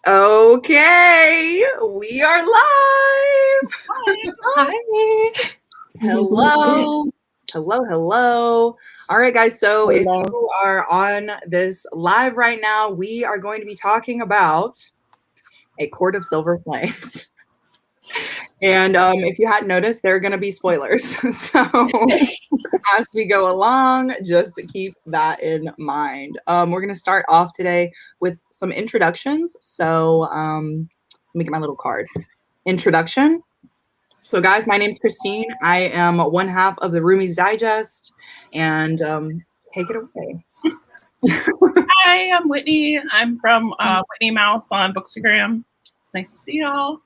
Okay, we are live. Hi. Hello. Hello. All right, guys. So if Hello. you are on this live right now, we are going to be talking about A Court of Silver Flames. And if you hadn't noticed, there are going to be spoilers. So as we go along, just keep that in mind. We're going to start off today with some introductions. So let me get my little card. Introduction. So guys, my name's Christine. I am one half of the Roomies Digest, and take it away. Hi, I'm Whitney. I'm from Whitney Mouse on Bookstagram. It's nice to see y'all.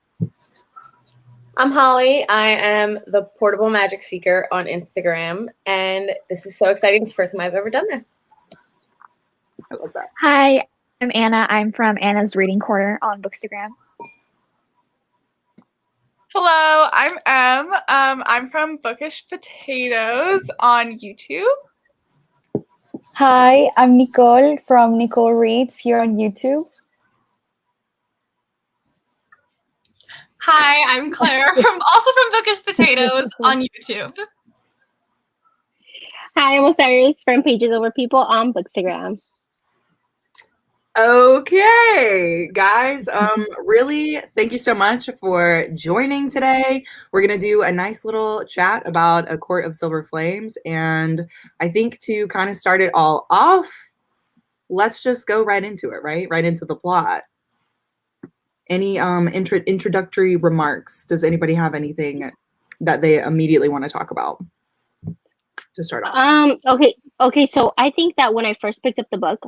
I'm Holly. I am the Portable Magic Seeker on Instagram, and this is so exciting. It's the first time I've ever done this. I love that. Hi, I'm Anna. I'm from Anna's Reading Corner on Bookstagram. Hello, I'm Em. I'm from Bookish Potatoes on YouTube. Hi, I'm Nicole from Nicole Reads here on YouTube. Hi, I'm Claire also from Bookish Potatoes on YouTube. Hi, I'm Osiris from Pages Over People on Bookstagram. Okay, guys, really thank you so much for joining today. We're going to do a nice little chat about A Court of Silver Flames, and I think to kind of start it all off, let's just go right into it, right into the plot. Any introductory remarks? Does anybody have anything that they immediately want to talk about to start off? Okay, so I think that when I first picked up the book,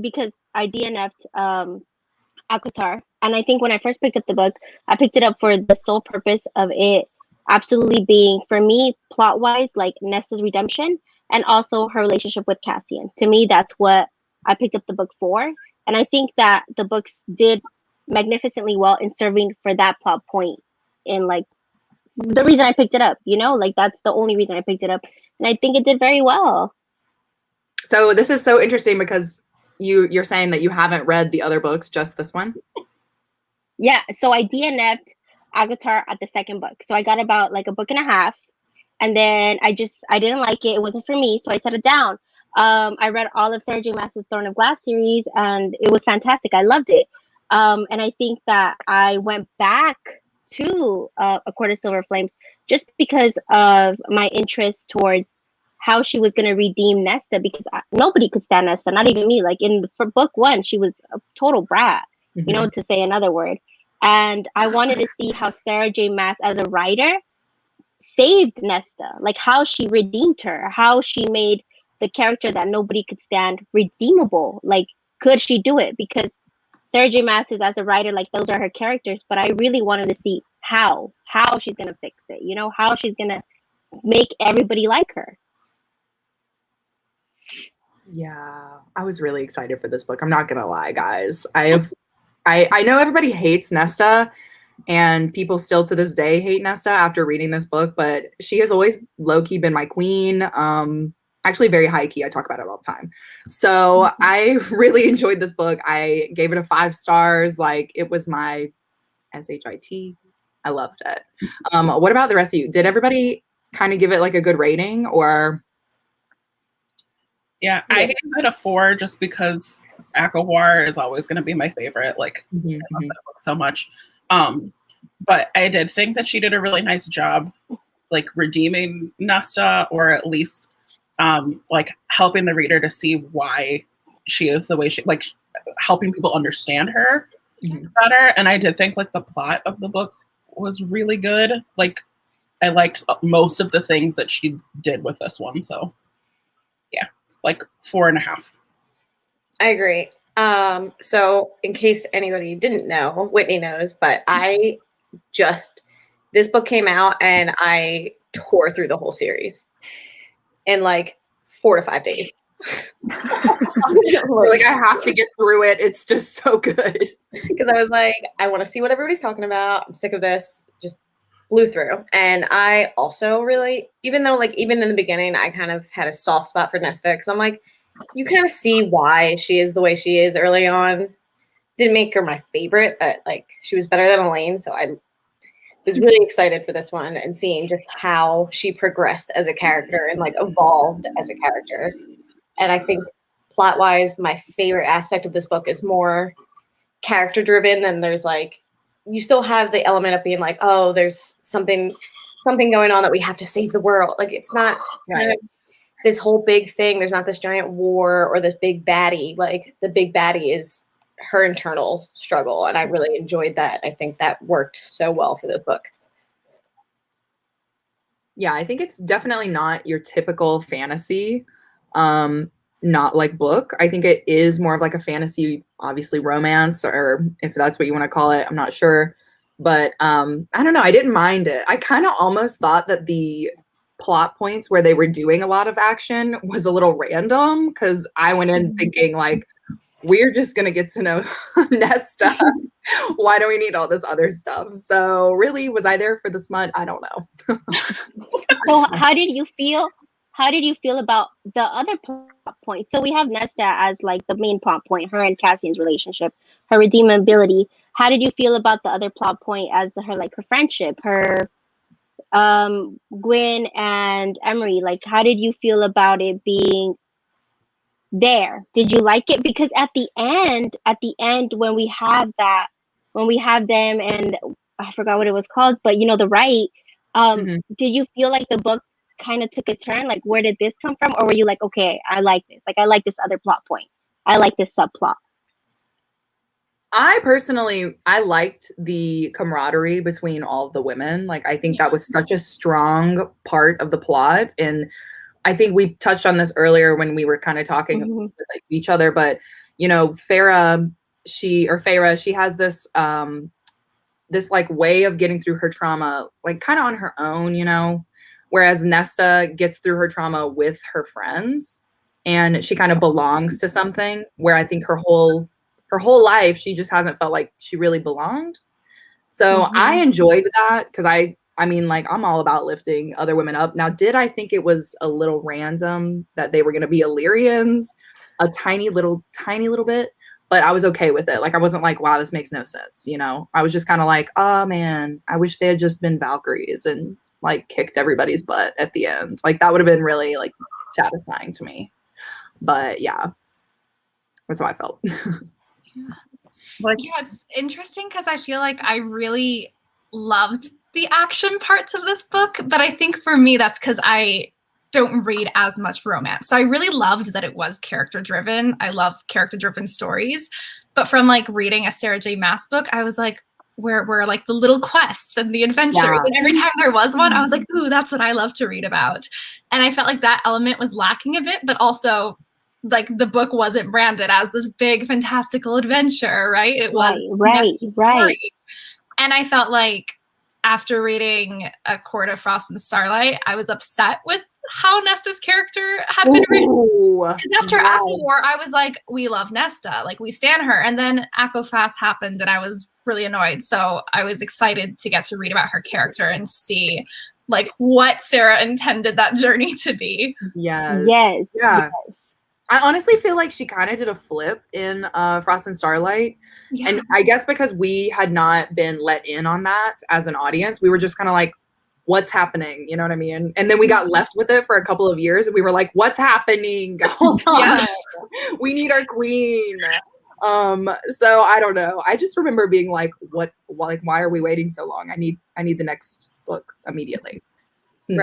because I DNF'd ACOSF, and I think when I first picked up the book, I picked it up for the sole purpose of it absolutely being, for me, plot-wise, like Nesta's redemption, and also her relationship with Cassian. To me, that's what I picked up the book for, and I think that the books did magnificently well in serving for that plot point, in like the reason I picked it up, like that's the only reason I picked it up, and I think it did very well. So this is so interesting because you're saying that you haven't read the other books, just this one? Yeah, so I DNF'd ACOSF at the second book. So I got about like a book and a half, and then I didn't like it. It wasn't for me, so I set it down. I read all of Sarah J. Maas's Throne of Glass series, and it was fantastic. I loved it. And I think that I went back to A Court of Silver Flames just because of my interest towards how she was going to redeem Nesta, because nobody could stand Nesta, not even me. Like for book one, she was a total brat, to say another word. And I wanted to see how Sarah J. Maas as a writer saved Nesta, like how she redeemed her, how she made the character that nobody could stand redeemable. Like, could she do it? Because Sarah J. Maas is, as a writer, like those are her characters, but I really wanted to see how she's going to fix it, how she's going to make everybody like her. Yeah, I was really excited for this book. I'm not gonna lie, guys. I know everybody hates Nesta, and people still to this day hate Nesta after reading this book, but she has always low-key been my queen. Actually very high-key. I talk about it all the time. So I really enjoyed this book. I gave it a 5 stars. Like, it was my SHIT. I loved it. What about the rest of you? Did everybody kind of give it like a good rating, or? Yeah, I gave it a 4 just because ACOSF is always going to be my favorite. Like, I love that book so much. But I did think that she did a really nice job, like redeeming Nesta, or at least like helping the reader to see why she is the way she, like helping people understand her better. And I did think like the plot of the book was really good. Like, I liked most of the things that she did with this one. So yeah, like 4.5. I agree. So in case anybody didn't know, Whitney knows, but this book came out and I tore through the whole series in like 4 to 5 days. Like, I have to get through it. It's just so good. Because I was like, I want to see what everybody's talking about. I'm sick of this. Just blew through. And I also really, even though like even in the beginning, I kind of had a soft spot for Nesta, because I'm like, you kind of see why she is the way she is early on. didn't make her my favorite, but like she was better than Elaine. So I was really excited for this one and seeing just how she progressed as a character and like evolved as a character. And I think plot wise, my favorite aspect of this book is more character driven than there's like, you still have the element of being like, oh, there's something going on that we have to save the world. Like it's not kind of this whole big thing. There's not this giant war or this big baddie. Like the big baddie is her internal struggle. And I really enjoyed that. I think that worked so well for this book. Yeah, I think it's definitely not your typical fantasy, not like book. I think it is more of like a fantasy, obviously romance, or if that's what you want to call it, I'm not sure. But I don't know, I didn't mind it. I kind of almost thought that the plot points where they were doing a lot of action was a little random, because I went in thinking like, we're just going to get to know Nesta. Why do we need all this other stuff? So really, was I there for the smut? I don't know. So how did you feel? How did you feel about the other plot points? So we have Nesta as like the main plot point, her and Cassian's relationship, her redeemability. How did you feel about the other plot point as her like her friendship, her Gwyn and Emery? Like how did you feel about it being there? Did you like it? Because at the end when we have them, and I forgot what it was called, but you know, the right, did you feel like the book kind of took a turn? Like where did this come from? Or were you like, okay, I like this, like I like this other plot point, I like this subplot? I personally, I liked the camaraderie between all of the women. Like I think that was such a strong part of the plot. And I think we touched on this earlier when we were kind of talking with like, each other, but you know, Farah, she has this this like way of getting through her trauma, like kind of on her own, you know, whereas Nesta gets through her trauma with her friends, and she kind of belongs to something, where I think her whole life she just hasn't felt like she really belonged. So I enjoyed that, because I mean, like, I'm all about lifting other women up. Now, did I think it was a little random that they were going to be Illyrians? A tiny little bit, but I was okay with it. Like, I wasn't like, wow, this makes no sense, you know? I was just kind of like, oh, man, I wish they had just been Valkyries and, like, kicked everybody's butt at the end. Like, that would have been really, like, satisfying to me. But, yeah, that's how I felt. Yeah, it's interesting because I feel like I really loved the action parts of this book, but I think for me that's because I don't read as much romance. So I really loved that it was character driven. I love character driven stories, but from like reading a Sarah J. Maas book, I was like, where were like the little quests and the adventures, and every time there was one, I was like, ooh, that's what I love to read about. And I felt like that element was lacking a bit, but also like the book wasn't branded as this big fantastical adventure, right? It was right. And I felt like after reading A Court of Frost and Starlight, I was upset with how Nesta's character had been written. Because after ACOWAR, I was like, we love Nesta, like we stan her. And then ACOFAS happened and I was really annoyed. So I was excited to get to read about her character and see like what Sarah intended that journey to be. Yes. Yeah. I honestly feel like she kind of did a flip in Frost and Starlight. Yeah. And I guess because we had not been let in on that as an audience, we were just kind of like, what's happening? You know what I mean? And then we got left with it for a couple of years and we were like, what's happening? Hold on. We need our queen. So I don't know. I just remember being like, why are we waiting so long? I need the next book immediately.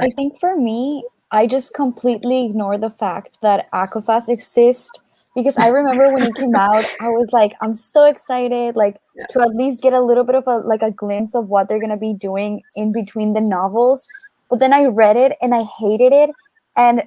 I think for me, I just completely ignore the fact that ACOFAS exists, because I remember when it came out, I was like, I'm so excited, like to at least get a little bit of a glimpse of what they're gonna be doing in between the novels. But then I read it and I hated it, and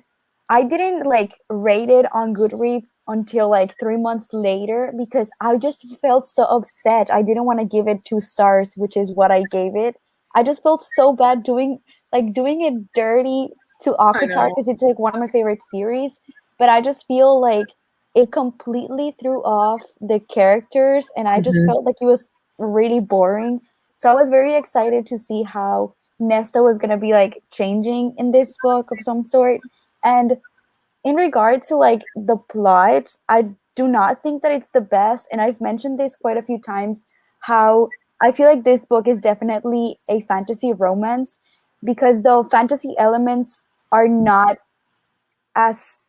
I didn't like rate it on Goodreads until like 3 months later, because I just felt so upset. I didn't want to give it 2 stars, which is what I gave it. I just felt so bad doing it dirty to ACOTAR, because it's like one of my favorite series, but I just feel like it completely threw off the characters, and I just felt like it was really boring. So I was very excited to see how Nesta was gonna be like changing in this book of some sort. And in regard to like the plots, I do not think that it's the best. And I've mentioned this quite a few times, how I feel like this book is definitely a fantasy romance, because the fantasy elements are not as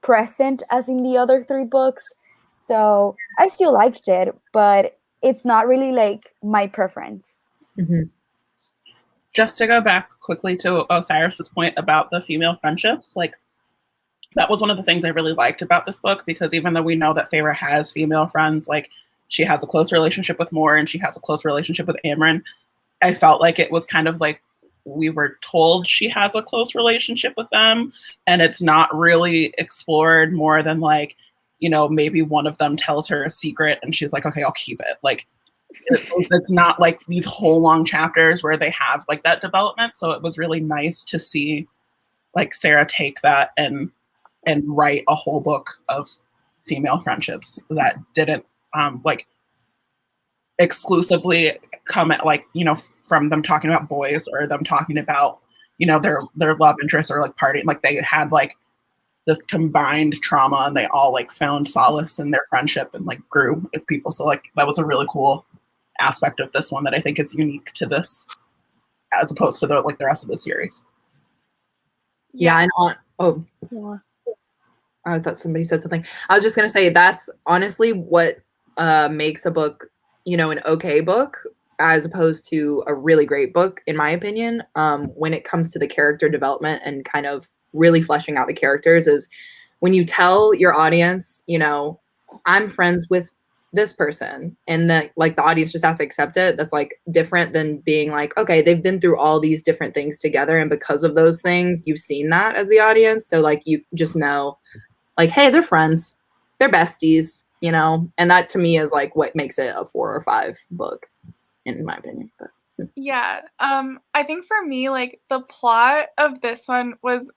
present as in the other 3 books. So I still liked it, but it's not really like my preference. Mm-hmm. Just to go back quickly to Osiris's point about the female friendships, like that was one of the things I really liked about this book, because even though we know that Feyre has female friends, like she has a close relationship with Mor and she has a close relationship with Amren, I felt like it was kind of like we were told she has a close relationship with them, and it's not really explored more than like, you know, maybe one of them tells her a secret and she's like, okay, I'll keep it. Like it's not like these whole long chapters where they have like that development. So it was really nice to see like Sarah take that and write a whole book of female friendships that didn't like exclusively come at like, you know, from them talking about boys or them talking about, you know, their love interests or like partying. Like they had like this combined trauma and they all like found solace in their friendship and like grew as people. So like that was a really cool aspect of this one that I think is unique to this as opposed to the rest of the series. Yeah, and I thought somebody said something. I was just gonna say that's honestly what makes a book, you know, an okay book as opposed to a really great book, in my opinion. When it comes to the character development and kind of really fleshing out the characters, is when you tell your audience, you know, I'm friends with this person, and the audience just has to accept it. That's like different than being like, okay, they've been through all these different things together, and because of those things, you've seen that as the audience. So like you just know, like, hey, they're friends, they're besties, you know, and that to me is like what makes it a 4 or 5 book, in my opinion. But yeah, I think for me, like the plot of this one was,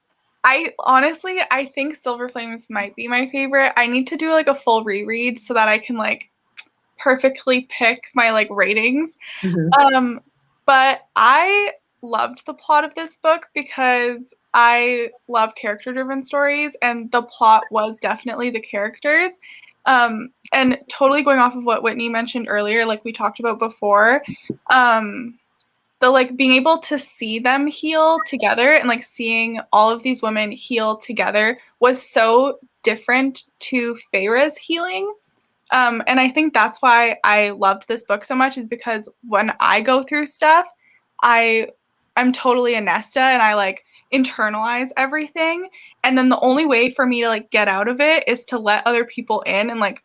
I think Silver Flames might be my favorite. I need to do like a full reread so that I can like perfectly pick my like ratings. mm-hmm. But I loved the plot of this book because I love character-driven stories, and the plot was definitely the characters. And totally going off of what Whitney mentioned earlier, like we talked about before, the like being able to see them heal together and like seeing all of these women heal together was so different to Feyre's healing. And I think that's why I loved this book so much, is because when I go through stuff, I'm totally a Nesta and I like internalize everything. And then the only way for me to like get out of it is to let other people in and like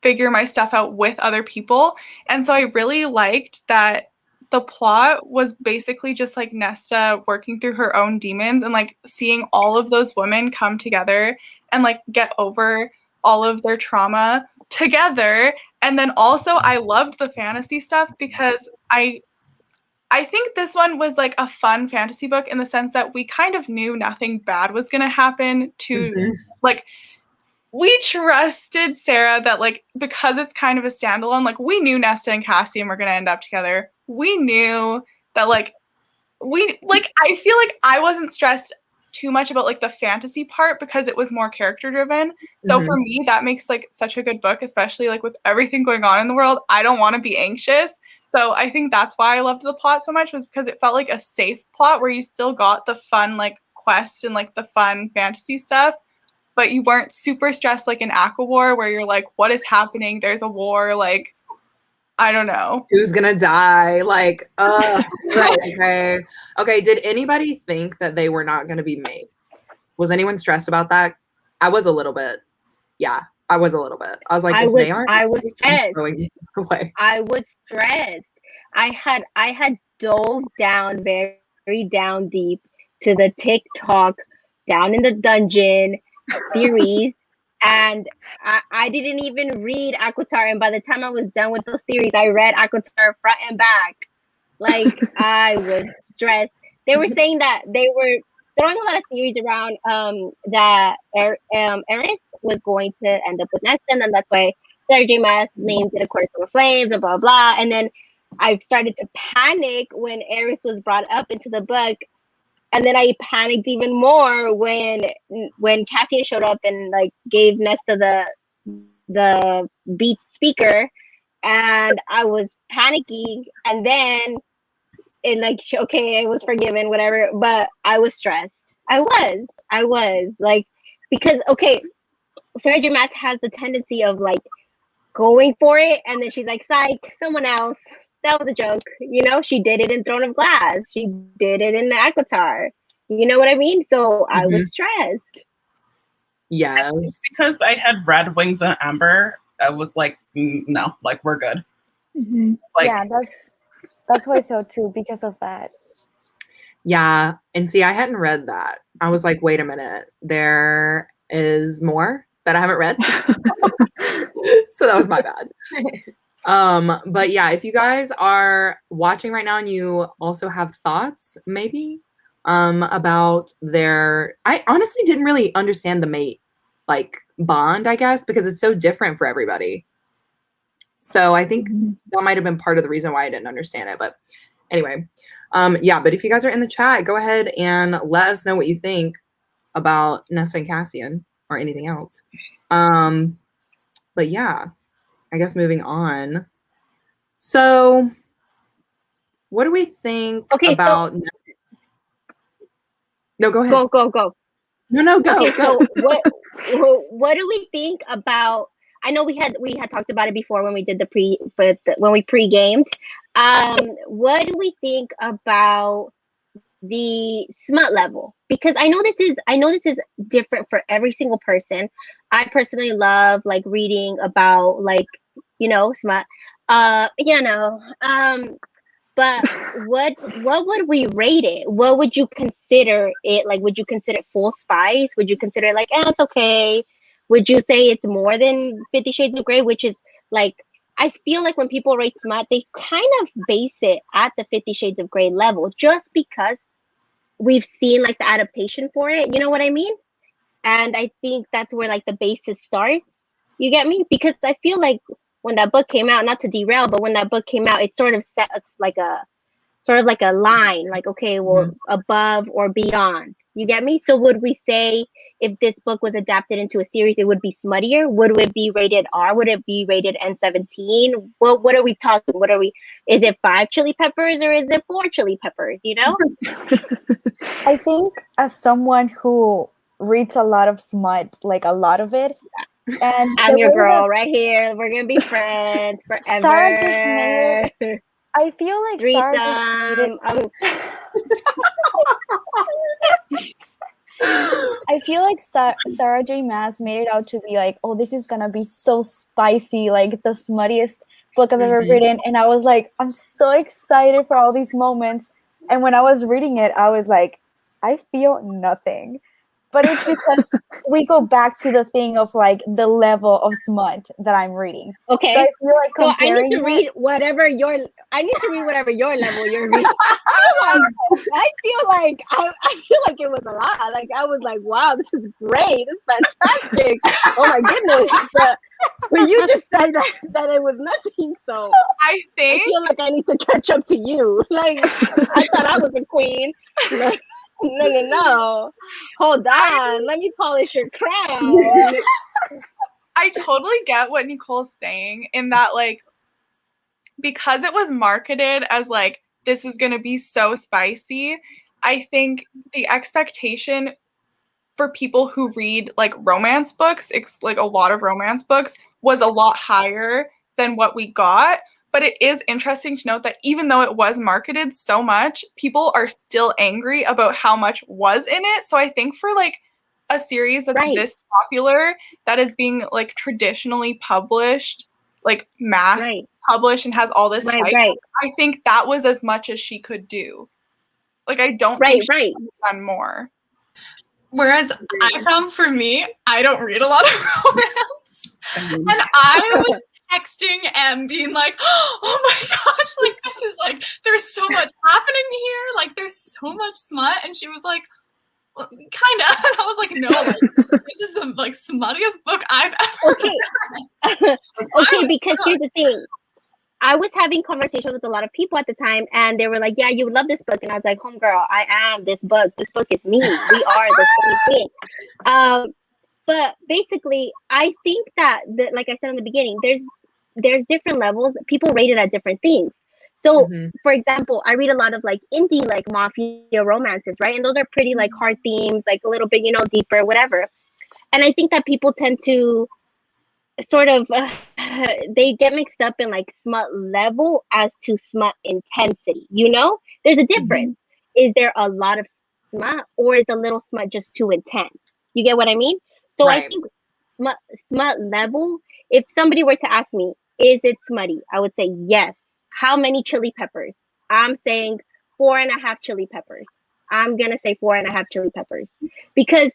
figure my stuff out with other people. And so I really liked that the plot was basically just like Nesta working through her own demons and like seeing all of those women come together and like get over all of their trauma together. And then also I loved the fantasy stuff because I think this one was like a fun fantasy book in the sense that we kind of knew nothing bad was going to happen to like, we trusted Sarah that like, because it's kind of a standalone, like we knew Nesta and Cassian were going to end up together. We knew that like, I feel like I wasn't stressed too much about like the fantasy part because it was more character driven. So for me, that makes like such a good book, especially like with everything going on in the world. I don't want to be anxious. So I think that's why I loved the plot so much, was because it felt like a safe plot where you still got the fun like quest and like the fun fantasy stuff, but you weren't super stressed like in ACOWAR where you're like, what is happening? There's a war, like, I don't know. Who's gonna die? Like, right, okay. Did anybody think that they were not gonna be mates? Was anyone stressed about that? I was a little bit. Yeah, I was a little bit. I was like, I was stressed. Away. I was stressed. I had dove down very down deep to the TikTok, down in the dungeon theories. And I didn't even read ACOTAR, and by the time I was done with those theories, I read ACOTAR front and back. Like, I was stressed. They were saying that they were throwing a lot of theories around that Eris was going to end up with Nesta, and that's why Sarah J. Maas named it A Court of Silver Flames and blah, blah. And then I started to panic when Eris was brought up into the book. And then I panicked even more when Cassian showed up and like gave Nesta the beat speaker, and I was panicking, and then it like okay, I was forgiven, whatever, but I was stressed. I was like, because okay, Sarah J. Maas has the tendency of like going for it, and then she's like, psych, someone else. That was a joke. You know, she did it in Throne of Glass. She did it in the ACOTAR. You know what I mean? So I was stressed. Yes. Because I had read Wings of Ember, I was like, no, like we're good. Like, yeah, that's what I felt too because of that. Yeah, and see, I hadn't read that. I was like, wait a minute, there is more that I haven't read. So that was my bad. But yeah, if you guys are watching right now and you also have thoughts, maybe, about I honestly didn't really understand the mate, like, bond, I guess, because it's so different for everybody. So I think that might have been part of the reason why I didn't understand it. But anyway, yeah, but if you guys are in the chat, go ahead and let us know what you think about Nessa and Cassian or anything else. But yeah, I guess moving on. So what do we think about... No, go ahead. Go. No, go. Okay, go. So what do we think about... I know we had talked about it before when we did when we pre-gamed. What do we think about the smut level? Because I know this is different for every single person. I personally love like reading about like, you know, smut. But what would we rate it? What would you consider it? Like, would you consider it full spice? Would you consider it like, it's okay? Would you say it's more than 50 Shades of Grey, which is like, I feel like when people rate smut, they kind of base it at the 50 Shades of Grey level, just because we've seen like the adaptation for it. You know what I mean? And I think that's where like the basis starts. You get me? Because I feel like when that book came out, not to derail, but when that book came out, it sort of set us like a line, like, okay, well, above or beyond. You get me? So would we say if this book was adapted into a series, it would be smuttier? Would it be rated R? Would it be rated N-17? What are we talking? Is it 5 chili peppers or is it 4 chili peppers? You know? I think as someone who reads a lot of smut, like a lot of it, and I'm your girl right here. We're gonna be friends forever. Sarah just made it, I feel like Sarah just made it. I feel like Sarah J. Maas made it out to be like, oh, this is gonna be so spicy, like the smuttiest book I've ever written. And I was like, I'm so excited for all these moments. And when I was reading it, I was like, I feel nothing. But it's because we go back to the thing of like the level of smut that I'm reading. Okay. So I feel like I need to read whatever your level you're reading. I feel like it was a lot. Like I was like, wow, this is great. This is fantastic. Oh my goodness. But you just said that it was nothing. So I feel like I need to catch up to you. Like I thought I was the queen. Like, no. Hold on. Let me polish your crown. I totally get what Nicole's saying in that, like, because it was marketed as like, this is going to be so spicy, I think the expectation for people who read like romance books, like a lot of romance books, was a lot higher than what we got. But it is interesting to note that even though it was marketed so much, people are still angry about how much was in it. So I think for like a series that's this popular, that is being like traditionally published, like mass published and has all this hype, I think that was as much as she could do. Like I don't think she could have done more. Whereas I found for me, I don't read a lot of romance. And I was texting and being like, oh my gosh, like this is like, there's so much happening here. Like there's so much smut. And she was like, well, kind of. And I was like, no, like, this is the like smuttiest book I've ever read. Okay, because here's the thing. I was having conversations with a lot of people at the time, and they were like, yeah, you would love this book. And I was like, homegirl, I am this book. This book is me. We are the same thing. But basically, I think that like I said in the beginning, there's different levels. People rate it at different things. So, for example, I read a lot of like indie, like mafia romances, right? And those are pretty like hard themes, like a little bit, deeper, whatever. And I think that people tend to sort of they get mixed up in like smut level as to smut intensity. There's a difference. Is there a lot of smut, or is a little smut just too intense? You get what I mean? So I think smut level, if somebody were to ask me, is it smutty? I would say yes. How many chili peppers? I'm saying 4.5 chili peppers. I'm gonna say 4.5 chili peppers, because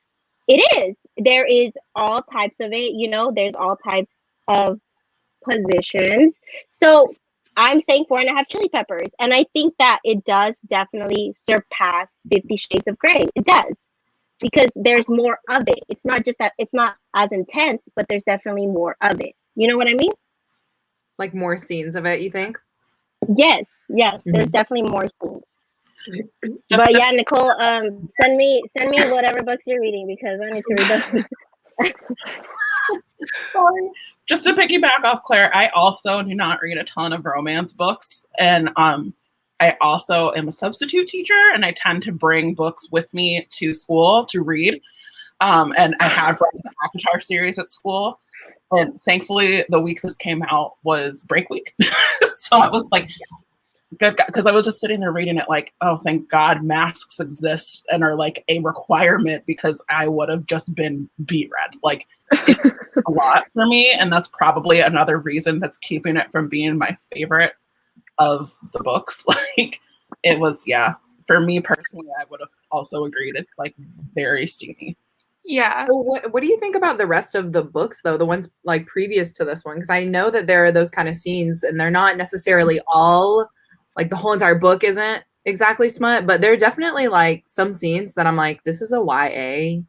it is. There is all types of it, there's all types of positions. So I'm saying 4.5 chili peppers. And I think that it does definitely surpass 50 Shades of Grey. It does. Because there's more of it. It's not just that it's not as intense, but there's definitely more of it. You know what I mean? Like more scenes of it, you think? Yes. There's definitely more scenes. But yeah, Nicole, send me whatever books you're reading, because I need to read those. Sorry. Just to piggyback off Claire, I also do not read a ton of romance books, and I also am a substitute teacher, and I tend to bring books with me to school to read. And I have read the ACOSF series at school, and thankfully the week this came out was break week, so I was like, good, because I was just sitting there reading it like, oh, thank God masks exist and are like a requirement, because I would have just been beat red. Like, it's a lot for me, and that's probably another reason that's keeping it from being my favorite of the books. Like, it was, for me personally, I would have also agreed it's like very steamy. Yeah. So what do you think about the rest of the books, though, the ones like previous to this one? Because I know that there are those kind of scenes, and they're not necessarily all, like the whole entire book isn't exactly smut, but there are definitely like some scenes that I'm like, this is a YA,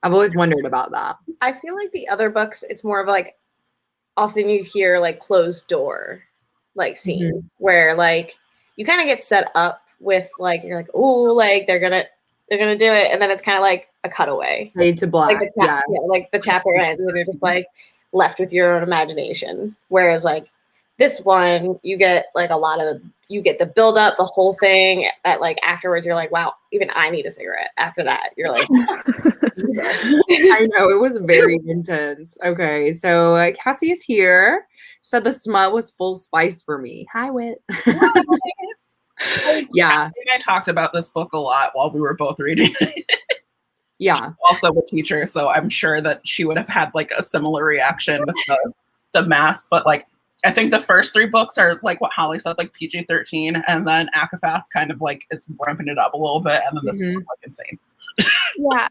I've always wondered about that. I feel like the other books, it's more of like, often you hear like closed door like scenes where like you kind of get set up with like, you're like, oh, like they're gonna do it, and then it's kind of like a cutaway, Fade to black. Like like the chapter ends, and you're just like left with your own imagination. Whereas like this one, you get like you get the build up, the whole thing. At like afterwards, you're like, wow, even I need a cigarette. After that, you're like, Jesus. I know, it was very intense. Okay, so Cassie is here. She said the smut was full spice for me. Hi, Wit. Yeah. I think I talked about this book a lot while we were both reading it. Yeah. She's also a teacher, so I'm sure that she would have had like a similar reaction with the mask. But like, I think the first 3 books are like what Holly said, like PG-13, and then ACOSF kind of like is ramping it up a little bit, and then this one's like insane. Yeah.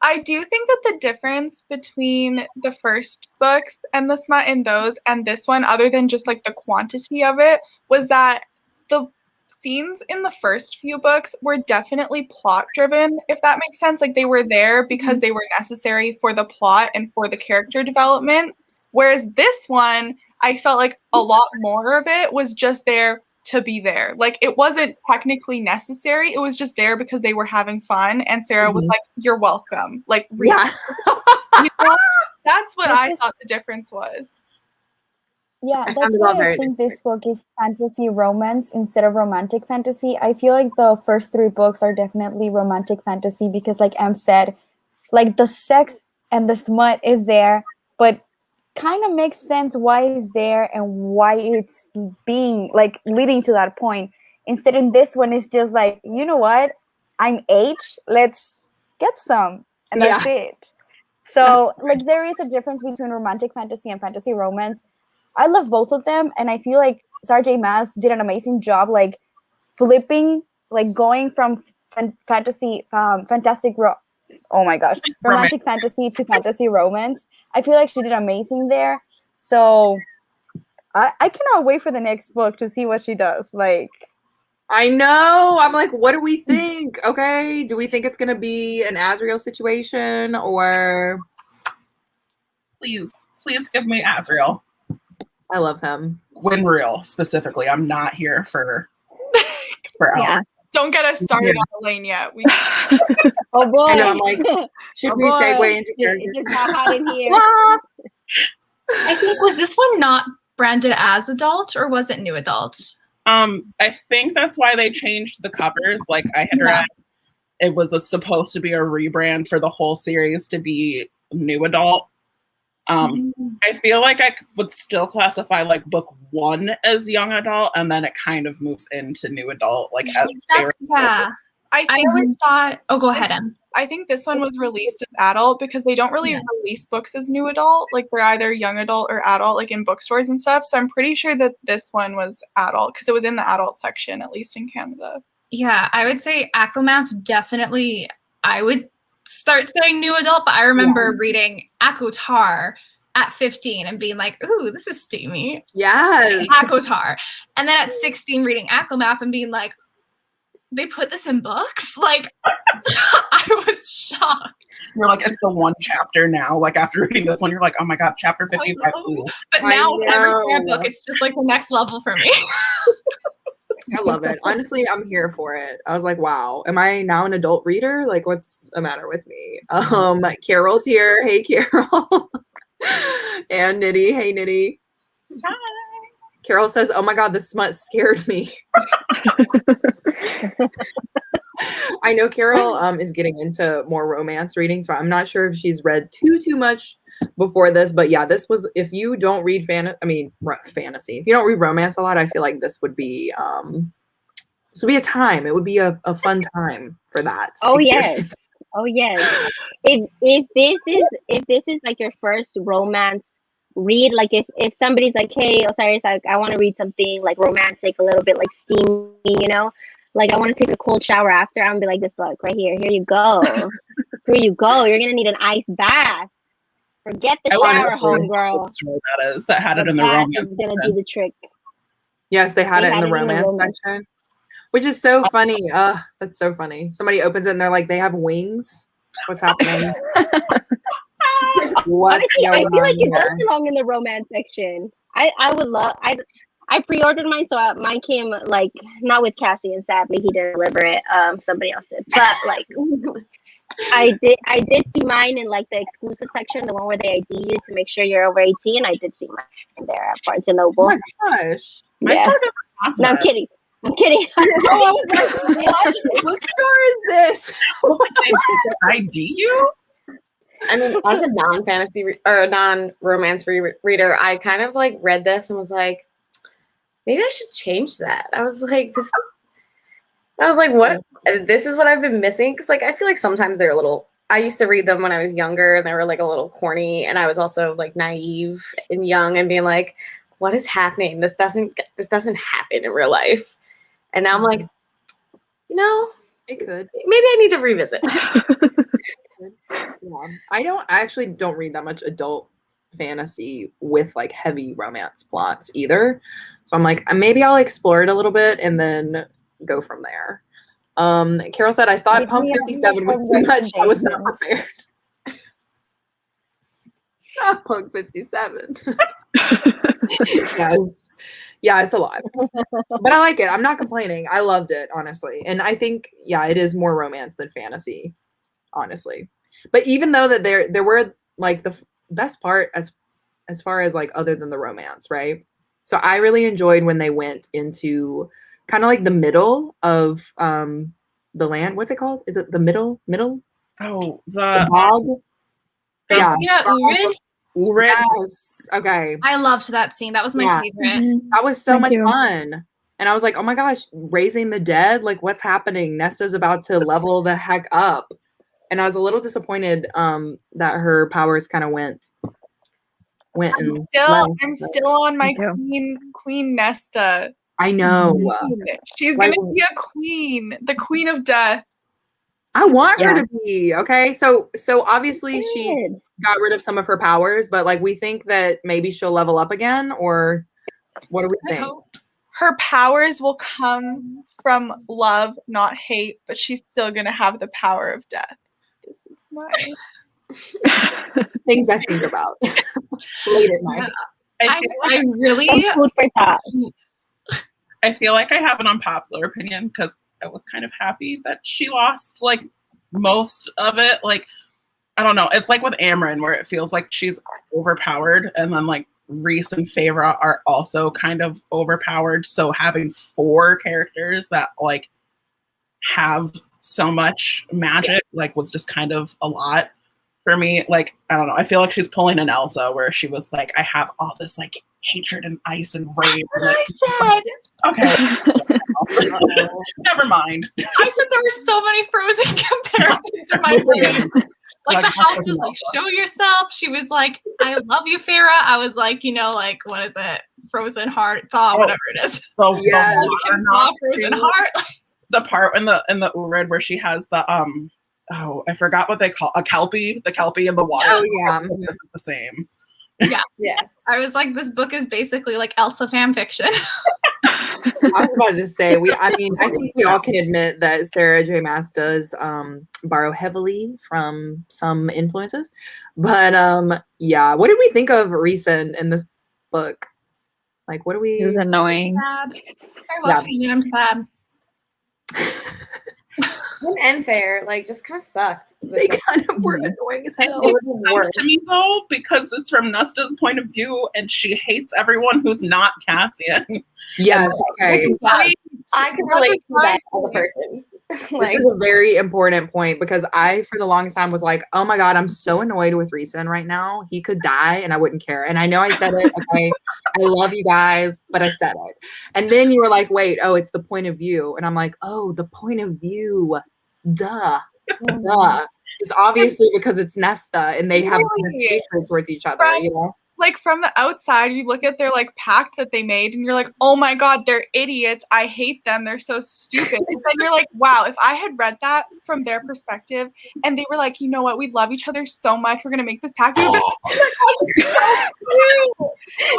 I do think that the difference between the first books and the smut in those and this one, other than just like the quantity of it, was that the scenes in the first few books were definitely plot driven, if that makes sense. Like they were there because they were necessary for the plot and for the character development. Whereas this one, I felt like a lot more of it was just there to be there. Like it wasn't technically necessary. It was just there because they were having fun. And Sarah was like, you're welcome. Like, yeah. That's what I thought the difference was. Yeah, that's why I think this book is fantasy romance instead of romantic fantasy. I feel like the first 3 books are definitely romantic fantasy because, like Em said, like the sex and the smut is there, but kind of makes sense why it's there and why it's being like leading to that point. Instead, in this one, it's just like, you know what? I'm H. Let's get some, and that's it. So, like, there is a difference between romantic fantasy and fantasy romance. I love both of them, and I feel like Sarah J. Maas did an amazing job, like flipping, like going from romantic fantasy to fantasy romance. I feel like she did amazing there. So I cannot wait for the next book to see what she does. Like, I know. I'm like, what do we think? Okay, do we think it's gonna be an Azriel situation, or please give me Azriel. I love him. Winreal specifically. I'm not here for yeah. Don't get us started on Elaine yet. Oh boy. I know, I'm like, should we segue into It characters? just got hot in here. I think, was this one not branded as adult, or was it new adult? I think that's why they changed the covers. Like I had read, it was supposed to be a rebrand for the whole series to be new adult. I feel like I would still classify like book 1 as young adult, and then it kind of moves into new adult. Like as I always thought. Oh, go ahead, Em. I think this one was released as adult because they don't really release books as new adult. Like they're either young adult or adult, like in bookstores and stuff. So I'm pretty sure that this one was adult because it was in the adult section, at least in Canada. Yeah, I would say ACOMAF definitely. I would start saying new adult, but I remember reading ACOTAR at 15 and being like, ooh, this is steamy. Yes. ACOTAR. And then at 16 reading ACOMAF and being like, they put this in books? Like, I was shocked. You're like, it's the one chapter now. Like after reading this one, you're like, oh my god, chapter 55. But now with every book, it's just like the next level for me. I love it. Honestly, I'm here for it. I was like, wow, am I now an adult reader? Like, what's the matter with me? Carol's here. Hey, Carol. And Nitty. Hey, Nitty. Hi. Carol says, oh my god, the smut scared me. I know Carol is getting into more romance reading, so I'm not sure if she's read too much before this, but yeah, this was, if you don't read fantasy, if you don't read romance a lot, I feel like this would be a time. It would be a fun time for that. Oh experience. yes. Oh yes. If this is like your first romance read, like if somebody's like, hey, Osiris, I want to read something like romantic, a little bit like steamy, you know, like I want to take a cold shower after, I'm gonna be like, this book right here. Here you go. Here you go. You're gonna need an ice bath. Forget the shower, homegirl. That had it in the romance. Is gonna do the trick. Yes, they had it in the romance section, which is so funny. That's so funny. Somebody opens it and they're like, they have wings. What's happening? Honestly, I feel like it does belong in the romance section. I would love. I pre-ordered mine, so mine came like not with Cassie, and sadly he didn't deliver it. Somebody else did, but like I did see mine in like the exclusive section, the one where they ID you to make sure you're over 18. I did see mine there at Barnes and Noble. Oh my gosh! Yeah. No, I'm kidding. I'm kidding. I was like, what bookstore is this? I was like, they ID you? I mean, as a non-fantasy or non-romance reader, I kind of like read this and was like, maybe I should change that. I was like, what? This is what I've been missing. Because like, I feel like sometimes they're a little, I used to read them when I was younger and they were like a little corny. And I was also like naive and young and being like, what is happening? This doesn't happen in real life. And now I'm like, you know, it could. Maybe I need to revisit. Yeah. I actually don't read that much adult fantasy with like heavy romance plots either. So I'm like, maybe I'll explore it a little bit and then go from there. Carol said, I thought Pump 57 was too much. I was not prepared. Pump 57. Yes. Yeah, it's a lot. But I like it. I'm not complaining. I loved it, honestly. And I think, yeah, it is more romance than fantasy, honestly. But even though that there were like the best part as far as like other than the romance, right? So I really enjoyed when they went into kind of like the middle of the land. What's it called? Is it the middle? Oh, the bog. Yeah, Urid. Yes. Okay. I loved that scene. That was my favorite. That was so much fun. And I was like, oh my gosh, raising the dead? Like, what's happening? Nesta's about to level the heck up. And I was a little disappointed that her powers kind of went and I'm still on my Queen Nesta. I know. She's gonna be a queen, the queen of death. I want her to be, okay? So obviously she got rid of some of her powers, but like we think that maybe she'll level up again, or what do we think? Her powers will come from love, not hate, but she's still gonna have the power of death. This is my things I think about late at night. I really food for thought. I feel like I have an unpopular opinion because I was kind of happy that she lost like most of it. Like, I don't know. It's like with Amryn, where it feels like she's overpowered, and then like Rhys and Feyre are also kind of overpowered. So having 4 characters that like have so much magic like was just kind of a lot for me. Like, I don't know. I feel like she's pulling an Elsa, where she was like, I have all this like hatred and ice and rage. That's what I said. Okay. Never mind. I said there were so many Frozen comparisons in my brain. Like the house was like, show yourself. She was like, I love you, Feyre. I was like, you know, like, what is it? Frozen heart, thaw, whatever it is. So yes. Frozen heart. The part in the Urid where she has the oh, I forgot what they call the kelpie in the water. Oh yeah, this is the same. Yeah. I was like, this book is basically like Elsa fan fiction. I was about to say I think we all can admit that Sarah J. Maas does borrow heavily from some influences. But yeah, what did we think of Rhys in this book? Like, what do we? It was annoying. Sad. I love Feenan. I'm sad. Him and Fair, like, just kind of sucked. They kind of were annoying as hell. It was nice to me though, because it's from Nesta's point of view, and she hates everyone who's not Cassian. Yes, okay. I can relate to that as a person. This is a very important point, because I, for the longest time, was like, oh my God, I'm so annoyed with Rhys right now. He could die and I wouldn't care. And I know I said it. Okay, I love you guys, but I said it. And then you were like, wait, oh, it's the point of view. And I'm like, oh, the point of view. Duh. Duh. It's obviously because it's Nesta and they have hatred towards each other, you know? Like, from the outside, you look at their like pact that they made and you're like, oh my God, they're idiots. I hate them. They're so stupid. And then you're like, wow, if I had read that from their perspective and they were like, you know what, we love each other so much, we're gonna make this pact. Oh my God, you're so cute.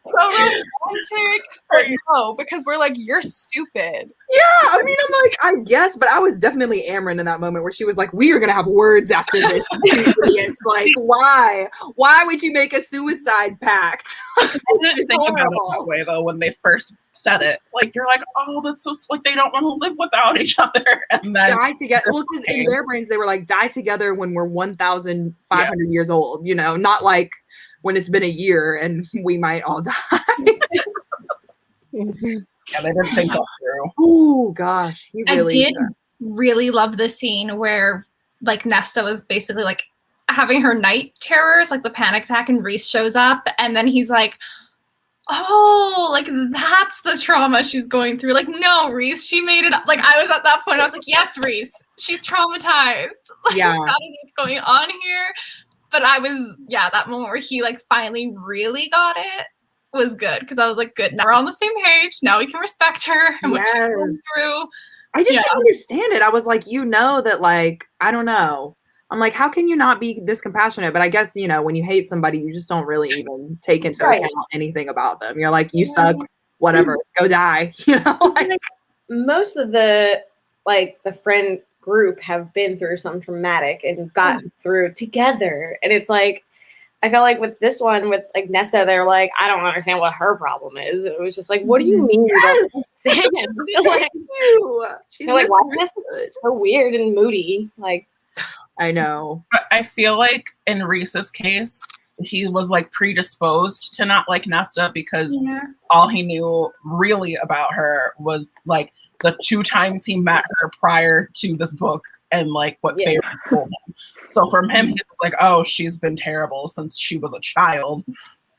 So romantic. But no, because we're like, you're stupid. Yeah, I mean, I'm like, I guess, but I was definitely Amryn in that moment where she was like, we are gonna have words after this. It's like, why? Why would you make a suicide pact? I didn't think about it that way though when they first said it. Like, you're like, oh, that's so sweet. They don't want to live without each other. And then die together. Well, because in their brains they were like, die together when we're 1,500 years old. You know, not like when it's been a year and we might all die. Yeah, they didn't think that through. Oh gosh, he really. I did really love the scene where like Nesta was basically like having her night terrors, like the panic attack, and Rhys shows up, and then he's like, oh, like that's the trauma she's going through. Like, no, Rhys, she made it up. Like, I was at that point, I was like, yes, Rhys, she's traumatized. Like, yeah, that is what's going on here. But I was, that moment where he like finally really got it was good, because I was like, good, now we're on the same page. Now we can respect her and what she's going through. I just didn't understand it. I was like, you know that, like, I don't know. I'm like, how can you not be this compassionate? But I guess, you know, when you hate somebody, you just don't really even take into account anything about them. You're like, you suck, whatever, go die. You know, like most of the friend group have been through some traumatic and gotten through together. And it's like, I felt like with this one, with like Nesta, they're like, I don't understand what her problem is. It was just like, what do you mean? Yes. You don't understand? Like, she's like, why is Nesta so weird and moody? Like, I know. But I feel like in Rhys's case, he was like predisposed to not like Nesta because all he knew really about her was like the 2 times he met her prior to this book and like what Feyre told him. So from him, he's just like, oh, she's been terrible since she was a child.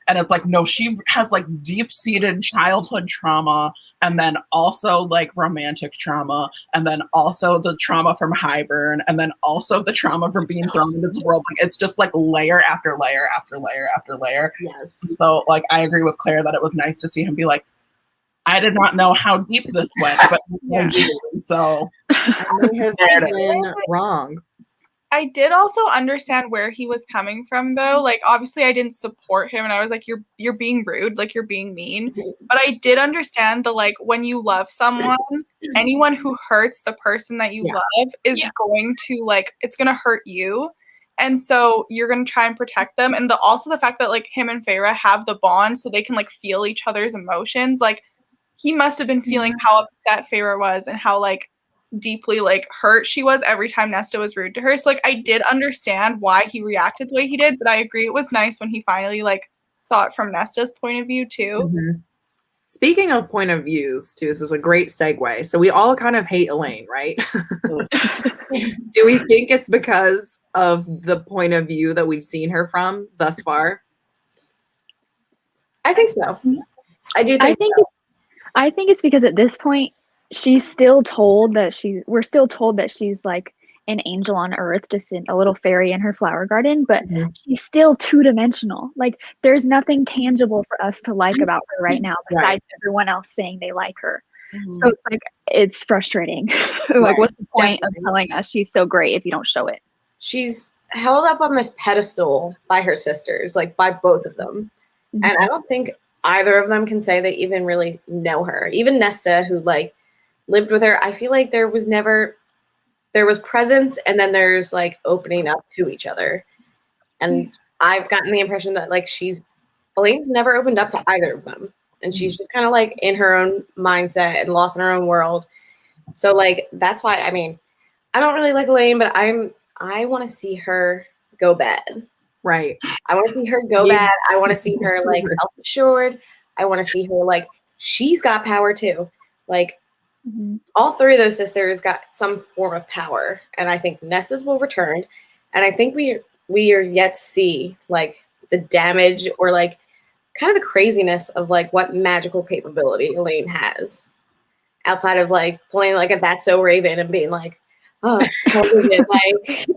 And it's like, no, she has like deep-seated childhood trauma, and then also like romantic trauma, and then also the trauma from Highburn, and then also the trauma from being thrown into this world. Like, it's just like layer after layer after layer after layer. Yes. So like, I agree with Claire that it was nice to see him be like, I did not know how deep this went, but I did. So I may have been wrong. I did also understand where he was coming from, though. Like, obviously, I didn't support him, and I was like, "You're being rude, like you're being mean." But I did understand that, like, when you love someone, anyone who hurts the person that you love is going to it's gonna hurt you, and so you're gonna try and protect them. And also the fact that like him and Feyre have the bond, so they can like feel each other's emotions. Like, he must have been feeling how upset Feyre was and how like deeply like hurt she was every time Nesta was rude to her. So like I did understand why he reacted the way he did, but I agree it was nice when he finally like saw it from Nesta's point of view too. Mm-hmm. Speaking of point of views, too, this is a great segue. So we all kind of hate Elaine, right? Do we think it's because of the point of view that we've seen her from thus far? I think so. I do think so. I think it's because at this point she's still told that we're still told that she's like an angel on earth, just a little fairy in her flower garden, but she's still two-dimensional. Like there's nothing tangible for us to like about her right now besides everyone else saying they like her. So it's like it's frustrating. Like what's the point of telling us she's so great if you don't show it? She's held up on this pedestal by her sisters, like by both of them. And I don't think either of them can say they even really know her. Even Nesta, who like lived with her, I feel like there was presence and then there's like opening up to each other. And I've gotten the impression that like Elaine's never opened up to either of them. And she's just kind of like in her own mindset and lost in her own world. So like, that's why, I mean, I don't really like Elaine, but I want to see her go bad. Right. I want to see her go bad. I want to see her like self-assured. I want to see her like, she's got power too. Like all three of those sisters got some form of power. And I think Nesta's will return. And I think we are yet to see like the damage or like kind of the craziness of like what magical capability Elaine has outside of like playing like a That's So Raven and being like, oh, like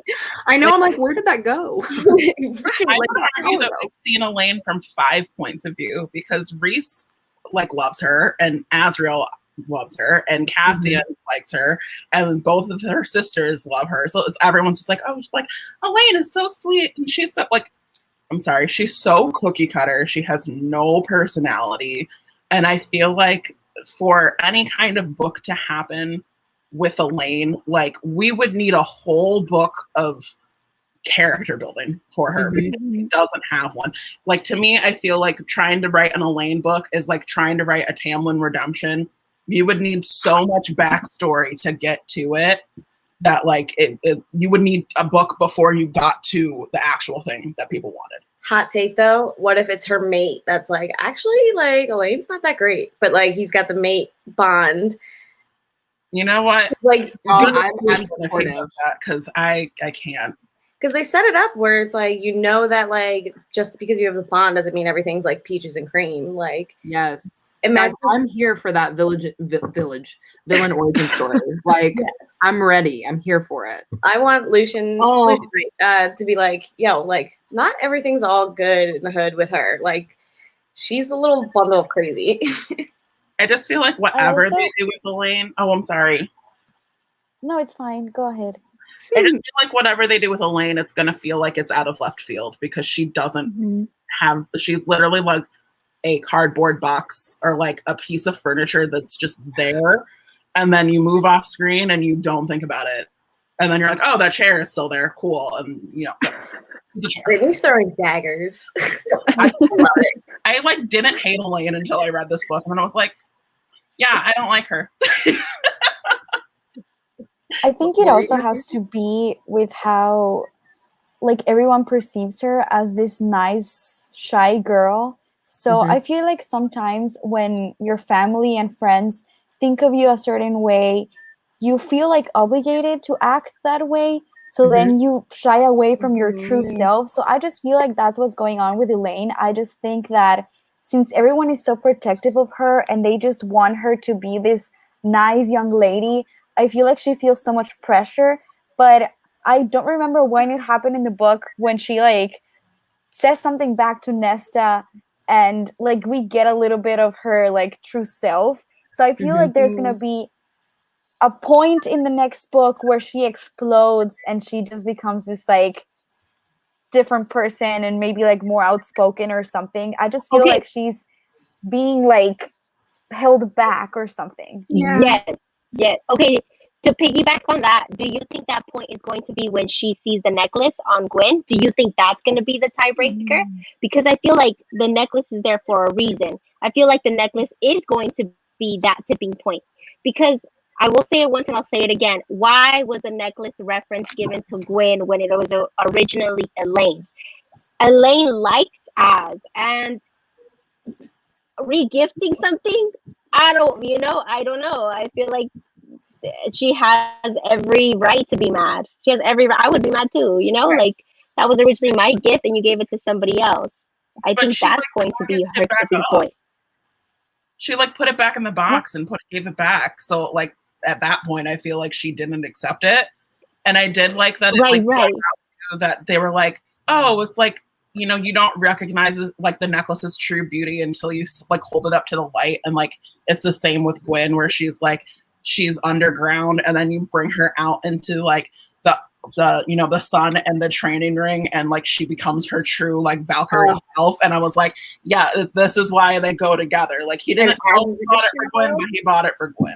I know. I'm like, where did that go? I would argue that we've seen Elaine from 5 points of view because Reese like loves her and Azriel loves her and Cassian likes her and both of her sisters love her. So everyone's just like, oh, like Elaine is so sweet and she's so like, I'm sorry, she's so cookie cutter. She has no personality. And I feel like for any kind of book to happen with Elaine, like we would need a whole book of character building for her because she doesn't have one. Like to me, I feel like trying to write an Elaine book is like trying to write a Tamlin redemption. You would need so much backstory to get to it that like you would need a book before you got to the actual thing that people wanted. Hot take though, what if it's her mate that's like, actually like Elaine's not that great, but like he's got the mate bond. You know what? Like I'm supportive because I can't. Because they set it up where it's like, you know that like just because you have the bond doesn't mean everything's like peaches and cream. Like yes, imagine I'm here for that villain origin story. Like I'm ready. I'm here for it. I want Lucian to be like, yo, like not everything's all good in the hood with her. Like she's a little bundle of crazy. I just feel like whatever they do with Elaine. Oh, I'm sorry. No, it's fine. Go ahead. I just feel like whatever they do with Elaine, it's going to feel like it's out of left field because she doesn't have, she's literally like a cardboard box or like a piece of furniture that's just there. And then you move off screen and you don't think about it. And then you're like, oh, that chair is still there. Cool. And you know, the chair. He's throwing daggers. I love it. I like didn't hate Elaine until I read this book. And then I was like, yeah, I don't like her. I think it also has to be with how like everyone perceives her as this nice, shy girl. So I feel like sometimes when your family and friends think of you a certain way, you feel like obligated to act that way. So then you shy away from your true self. So I just feel like that's what's going on with Elaine. I just think that since everyone is so protective of her and they just want her to be this nice young lady, I feel like she feels so much pressure. But I don't remember when it happened in the book when she like says something back to Nesta and like we get a little bit of her like true self. So I feel like there's gonna be a point in the next book where she explodes and she just becomes this like different person and maybe like more outspoken or something. I just feel like she's being like held back or something. Yeah. Okay, to piggyback on that, do you think that point is going to be when she sees the necklace on Gwen? Do you think that's going to be the tiebreaker? Because I feel like the necklace is there for a reason. I feel like the necklace is going to be that tipping point because I will say it once and I'll say it again. Why was the necklace reference given to Gwen when it was originally Elaine's? Elaine likes Az, and regifting something, I don't know. I feel like she has every right to be mad. She has every right. I would be mad too, like that was originally my gift and you gave it to somebody else. I think that's going to be her tipping point. She like put it back in the box and gave it back. So like at that point, I feel like she didn't accept it. And I did like that. That they were like, oh, it's like, you don't recognize like the necklace's true beauty until you like hold it up to the light. And like, it's the same with Gwen where she's underground and then you bring her out into like the sun and the training ring and like she becomes her true like Valkyrie self. And I was like, yeah, this is why they go together. Like he didn't bought it for Gwen, but he bought it for Gwen.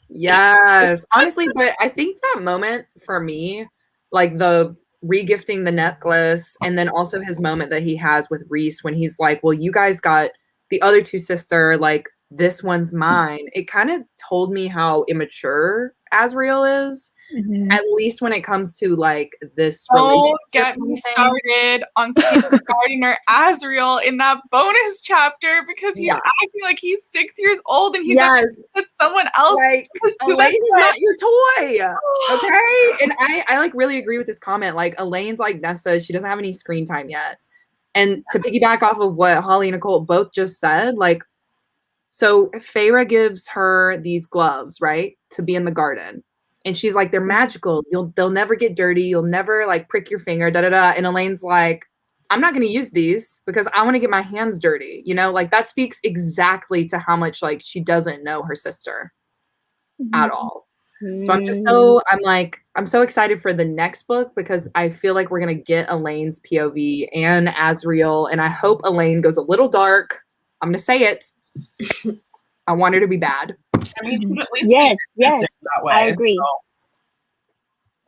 Yes, honestly, but I think that moment for me, like the regifting the necklace and then also his moment that he has with Reese when he's like, well, you guys got the other two sister, like this one's mine. It kind of told me how immature Azriel is, at least when it comes to like this relationship. Oh, get me started on regarding her Azriel in that bonus chapter because he's acting like he's 6 years old and he's with someone else. Like, Elaine's not your toy, okay? And I like really agree with this comment. Like Elaine's like Nesta, she doesn't have any screen time yet. And to piggyback off of what Holly and Nicole both just said, like, so Feyre gives her these gloves, right, to be in the garden. And she's like, they're magical. They'll never get dirty. You'll never like prick your finger, da-da-da. And Elaine's like, I'm not going to use these because I want to get my hands dirty. Like that speaks exactly to how much like she doesn't know her sister at all. So I'm so excited for the next book because I feel like we're going to get Elaine's POV and Azriel. And I hope Elaine goes a little dark. I'm going to say it. I want her to be bad. I mean, at least yes, that way, I agree. So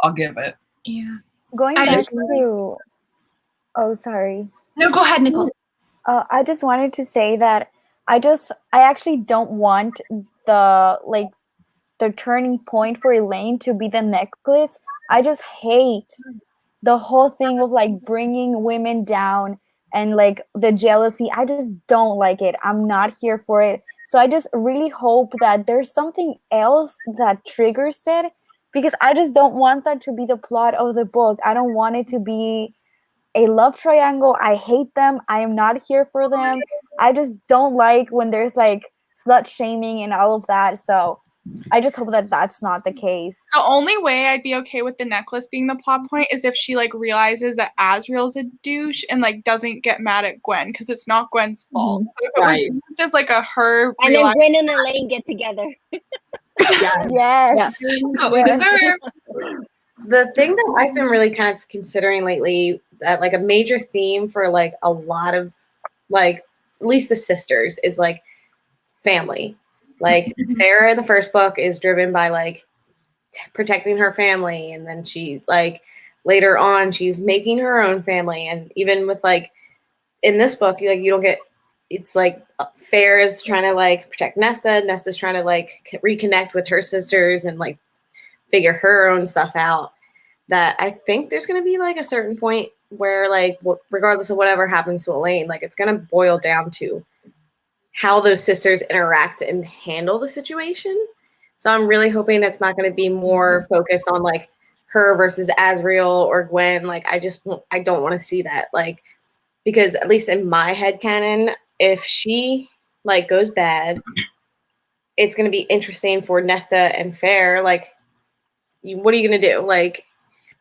I'll give it. Yeah. Going back to, oh, sorry. No, go ahead, Nicole. I just wanted to say that I actually don't want the turning point for Elaine to be the necklace. I just hate the whole thing of like bringing women down and like the jealousy. I just don't like it. I'm not here for it. So I just really hope that there's something else that triggers it because I just don't want that to be the plot of the book. I don't want it to be a love triangle. I hate them. I am not here for them. I just don't like when there's like slut shaming and all of that. So I just hope that that's not the case. The only way I'd be okay with the necklace being the plot point is if she like realizes that Azriel's a douche and like doesn't get mad at Gwen because it's not Gwen's fault. So if it was just like a her and then Gwen and Elaine get together. Yes. What we deserve. The thing that I've been really kind of considering lately, that like a major theme for like a lot of like at least the sisters is like family. Like Sarah in the first book is driven by like protecting her family, and then she like later on she's making her own family, and even with like in this book you don't get, it's like Fair is trying to like protect Nesta's trying to like reconnect with her sisters and like figure her own stuff out. That I think there's going to be like a certain point where like regardless of whatever happens to Elaine, like it's going to boil down to how those sisters interact and handle the situation. So I'm really hoping it's not going to be more focused on like her versus Azriel or Gwen. Like I don't want to see that, like, because at least in my headcanon, if she like goes bad, it's going to be interesting for Nesta and Fair. Like, what are you going to do? Like,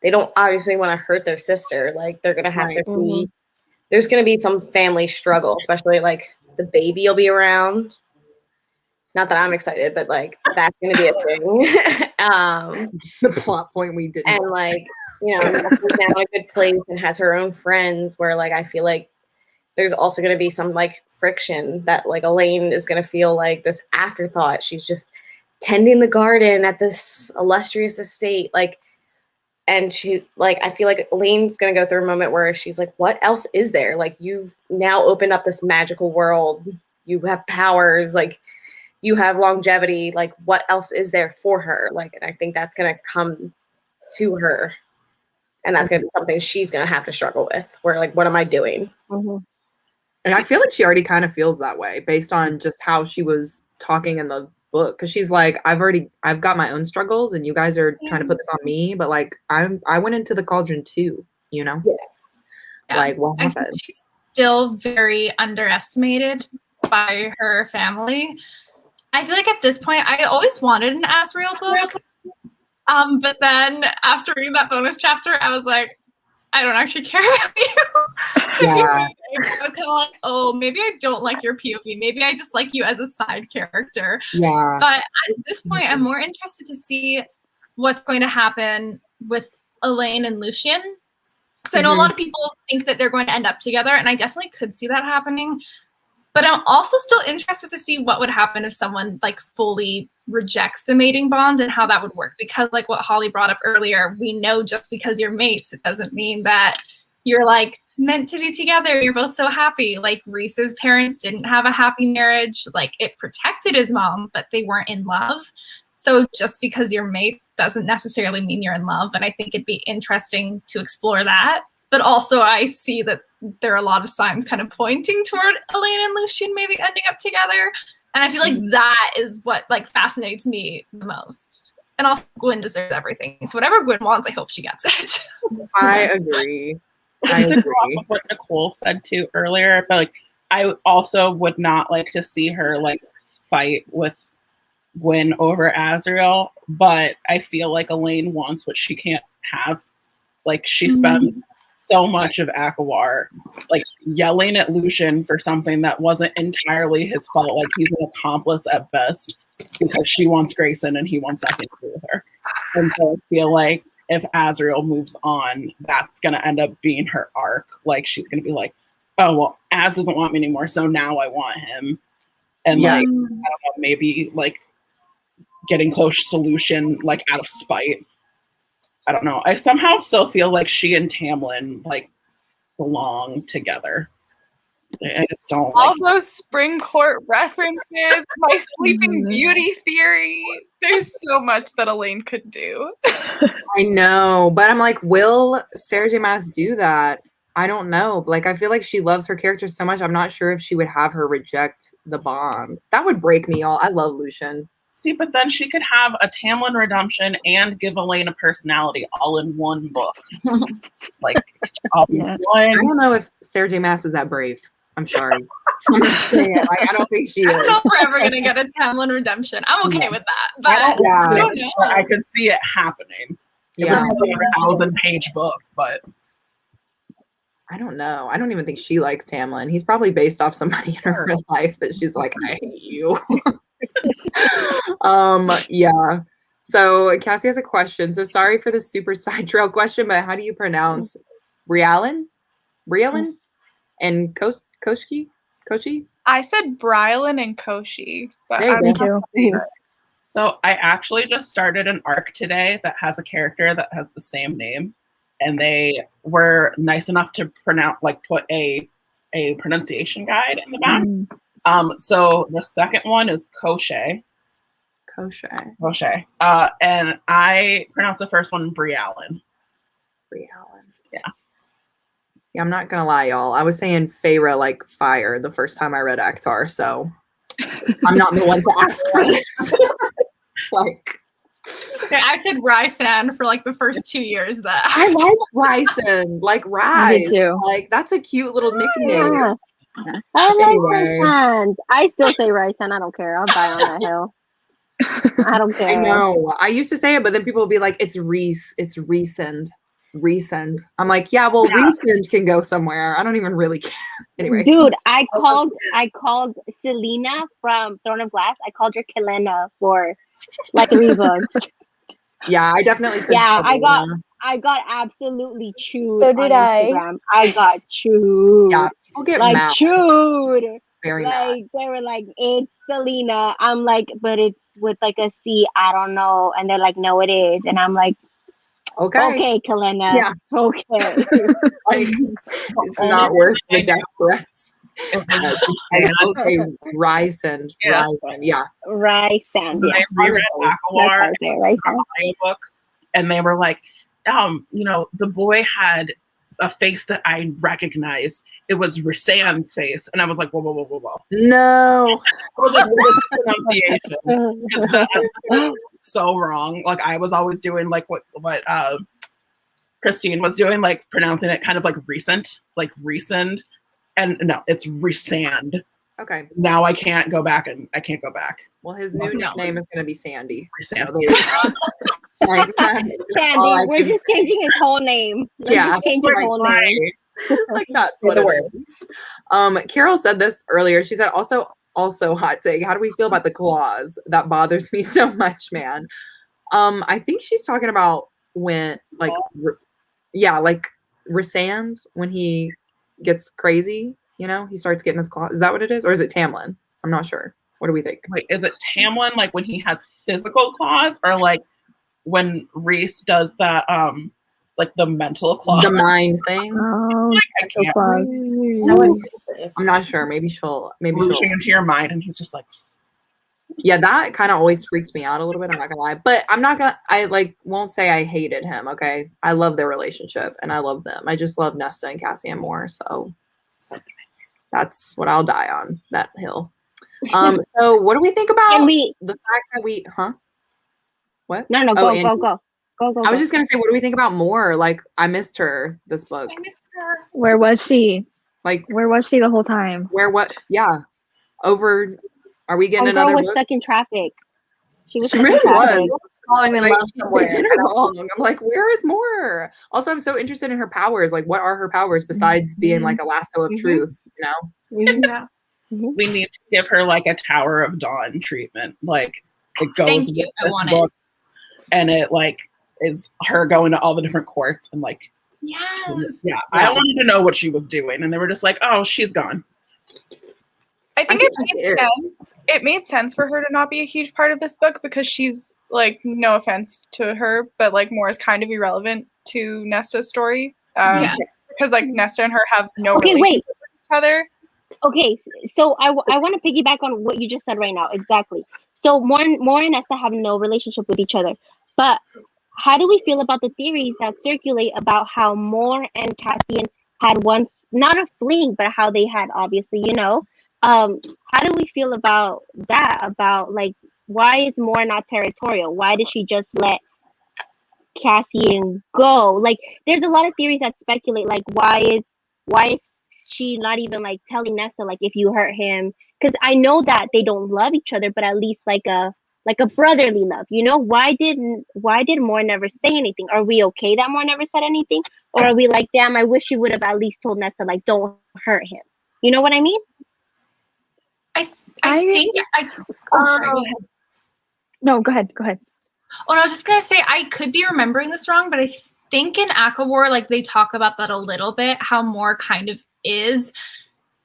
they don't obviously want to hurt their sister. Like, they're going to have to be, there's going to be some family struggle, especially like the baby will be around. Not that I'm excited, but like that's going to be a thing. The plot point we did. And like, she's now in a good place and has her own friends where like, I feel like there's also going to be some like friction that like Elaine is going to feel like this afterthought. She's just tending the garden at this illustrious estate. Like, and she like, I feel like Elaine's going to go through a moment where she's like, what else is there? Like, you've now opened up this magical world. You have powers. Like, you have longevity, like what else is there for her? Like, and I think that's going to come to her, and that's going to be something she's going to have to struggle with, where like, what am I doing? And I feel like she already kind of feels that way based on just how she was talking in the book. Because she's like, I've got my own struggles, and you guys are trying to put this on me. But like, I went into the cauldron too, you know? Yeah. Like, what I happened? think she's still very underestimated by her family. I feel like at this point, I always wanted an Azriel book. But then after reading that bonus chapter, I was like, I don't actually care about you. Yeah. I was kind of like, oh, maybe I don't like your POV. Maybe I just like you as a side character. Yeah. But at this point, I'm more interested to see what's going to happen with Elaine and Lucian. Because I know a lot of people think that they're going to end up together, and I definitely could see that happening. But I'm also still interested to see what would happen if someone like fully rejects the mating bond and how that would work. Because like what Holly brought up earlier, we know just because you're mates, it doesn't mean that you're like meant to be together. You're both so happy. Like Reese's parents didn't have a happy marriage. Like it protected his mom, but they weren't in love. So just because you're mates doesn't necessarily mean you're in love. And I think it'd be interesting to explore that. But also I see that there are a lot of signs kind of pointing toward Elaine and Lucian maybe ending up together. And I feel like that is what like fascinates me the most. And also Gwyn deserves everything. So whatever Gwyn wants, I hope she gets it. I agree. I To go agree. off of what Nicole said too earlier, but like I also would not like to see her like fight with Gwyn over Azriel, but I feel like Elaine wants what she can't have. Like she spends so much of ACOWAR like yelling at Lucian for something that wasn't entirely his fault. Like he's an accomplice at best because she wants Grayson and he wants nothing to do with her. And so I feel like if Azriel moves on, that's going to end up being her arc. Like she's going to be like, oh, well, Az doesn't want me anymore, so now I want him. And like, I don't know, maybe like getting close to Lucian, like out of spite. I don't know. I somehow still feel like she and Tamlin like belong together. I just don't. All those spring court references, my Sleeping Beauty theory. There's so much that Elaine could do. I know, but I'm like, will Sarah J. Maas do that? I don't know. Like, I feel like she loves her character so much. I'm not sure if she would have her reject the bond. That would break me all. I love Lucian. See, but then she could have a Tamlin redemption and give Elaine a personality all in one book. Like, all in one. I don't know if Sarah J. Maas is that brave. I'm sorry. I'm just saying, like, I don't think she is. I don't know if we're ever gonna get a Tamlin redemption. I'm okay with that, but I don't know. I could see it happening. Yeah. It would be a 1,000-page book, but I don't know. I don't even think she likes Tamlin. He's probably based off somebody in her real life that she's like, I hate you. Yeah. So Cassie has a question. So sorry for the super side trail question, but how do you pronounce Brialin? And Koshi? I said Brylan and Koshi. But There you I'm go. so I actually just started an arc today that has a character that has the same name, and they were nice enough to put a pronunciation guide in the back. So the second one is Koshe. And I pronounce the first one Brialin. Yeah. Yeah, I'm not gonna lie, y'all. I was saying Feyre like fire the first time I read Akhtar, so I'm not the one to ask for this. Like, Okay, I said Rysand for like the first 2 years that I like Ryson, like I Rise. did too. Like that's a cute little nickname. Yeah. I like Anyway. Rysan. I still say Rysan. I don't care. I'll die on that hill. I don't care. I know. I used to say it, but then people will be like, "It's Reese. It's Resend. I'm like, yeah, well, Resend can go somewhere. I don't even really care. Anyway, Dude, I called Selena from Throne of Glass. I called her Kelena for like 3 books. yeah, I definitely said. Yeah, Sabrina. I got absolutely chewed. So did on I. Instagram. I got chewed. Yeah, people get like mad. chewed. Very mad. Like they were like, it's Selena. I'm like, but it's with like a C. I don't know. And they're like, no, it is. And I'm like, okay, Kelena. Yeah. Okay. Like, it's not worth the death threats. I still say Rysand. Yeah. Rysand, yeah. Rysand, yeah. They reread Akawar Rysand. audiobook, and they were like, you know, the boy had a face that I recognized. It was Rysand's face, and I was like, whoa. No. I was like, what is this pronunciation? Because that was so wrong. Like I was always doing like what Christine was doing, like pronouncing it kind of like recent, and no, it's Rysand. Okay. Now I can't go back. Well, his new nickname is going to be Sandy. Rysand. So there you go. Like, Sandy, we're just changing his whole name. Yeah, Changing his whole name. like that's what it is. Carol said this earlier. She said also hot take. How do we feel about the claws? That bothers me so much, man. I think she's talking about when like like Rysand when he gets crazy, you know, he starts getting his claws. Is that what it is? Or is it Tamlin? I'm not sure. What do we think? Wait, is it Tamlin like when he has physical claws, or like when Rhys does that like the mental claws? The mind thing? Oh, Like, I can't. So I'm not sure. Maybe she'll Reaching into your mind, and he's just like, yeah, that kind of always freaks me out a little bit. I'm not gonna lie, but I like won't say I hated him. Okay, I love their relationship and I love them. I just love Nesta and Cassian more, so that's what I'll die on, that hill. So what do we think about the fact that what? No, go. I was just gonna say, what do we think about Moore? Like, I missed her this book. I missed her. where was she? Like, Where was she the whole time? Yeah, over. Are we getting Girl another was book? stuck in traffic. She She really was. falling in Like, love they somewhere. did her wrong. I'm like, where is Moore? Also, I'm so interested in her powers. Like, what are her powers besides being like a lasso of truth? You know? Yeah. we need to give her like a Tower of Dawn treatment. Like it goes Thank with you. I this want book, and it like is her going to all the different courts and like Yes. yeah. I wanted to know what she was doing, and they were just like, oh, she's gone. I think it made sense. It made sense for her to not be a huge part of this book because she's like, no offense to her, but like more is kind of irrelevant to Nesta's story. Because like Nesta and her have no relationship with each other. Okay, so I want to piggyback on what you just said right now. Exactly. So Moore and Nesta have no relationship with each other, but how do we feel about the theories that circulate about how Moore and Cassian had once not a fling, but how they had obviously, you know? How do we feel about that? About like, why is Moore not territorial? Why did she just let Cassian go? Like, there's a lot of theories that speculate like, why is she not even like telling Nesta like if you hurt him? Because I know that they don't love each other, but at least like a brotherly love, you know? Why did Moore never say anything? Are we okay that Moore never said anything, or are we like, damn, I wish you would have at least told Nesta like, don't hurt him? You know what I mean? I think sorry, go ahead. No, go ahead. Oh, I was just gonna say I could be remembering this wrong, but I think in ACOWAR, like they talk about that a little bit, how Moore kind of is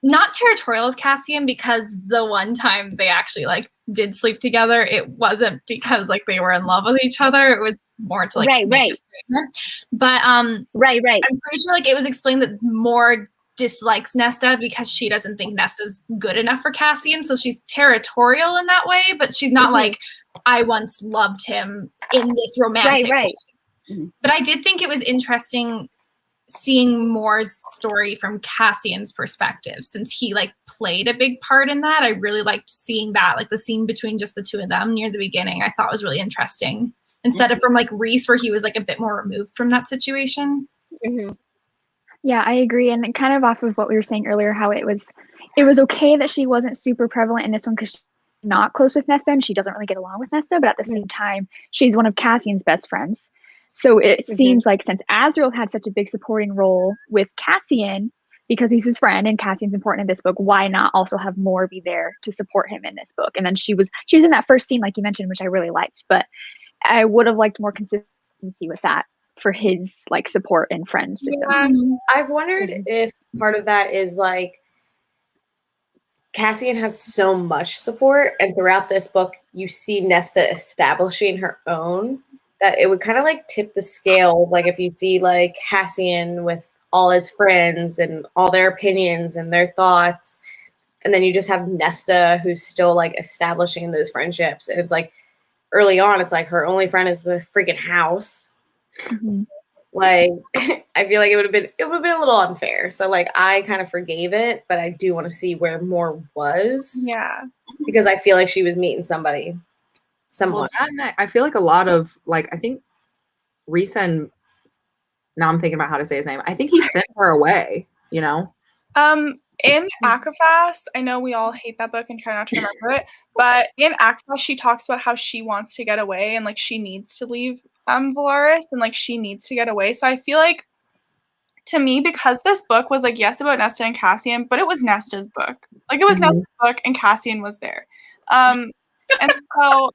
not territorial of Cassian, because the one time they actually like did sleep together, it wasn't because like they were in love with each other. It was more to like make a statement. But right. I'm pretty sure like it was explained that Moore dislikes Nesta because she doesn't think Nesta's good enough for Cassian, so she's territorial in that way, but she's not like, I once loved him in this romantic way. But I did think it was interesting seeing Moore's story from Cassian's perspective, since he like played a big part in that. I really liked seeing that, like the scene between just the two of them near the beginning, I thought was really interesting, instead of from like Rhys, where he was like a bit more removed from that situation. Yeah, I agree. And kind of off of what we were saying earlier, how it was okay that she wasn't super prevalent in this one because she's not close with Nesta and she doesn't really get along with Nesta, but at the same time, she's one of Cassian's best friends. So it seems like since Azriel had such a big supporting role with Cassian, because he's his friend and Cassian's important in this book, why not also have Moore be there to support him in this book? And then she was in that first scene, like you mentioned, which I really liked, but I would have liked more consistency with that for his like support and friend system. Yeah, I've wondered if part of that is like Cassian has so much support, and throughout this book you see Nesta establishing her own, that it would kind of like tip the scales. Like if you see like Cassian with all his friends and all their opinions and their thoughts, And then you just have Nesta, who's still like establishing those friendships. And it's like early on, it's like her only friend is the freaking house. Mm-hmm. Like, I feel like it would have been a little unfair. So like I kind of forgave it, but I do want to see where more was. Yeah. Because I feel like she was meeting someone. Well, I feel like a lot of like, I think Rhys, now I'm thinking about how to say his name. I think he sent her away, you know? In ACOSF, I know we all hate that book and try not to remember it, but in ACOSF, she talks about how she wants to get away and like she needs to leave Valaris and like she needs to get away. So I feel like, to me, because this book was like, yes, about Nesta and Cassian, but it was Nesta's book. Like it was Nesta's book and Cassian was there. And so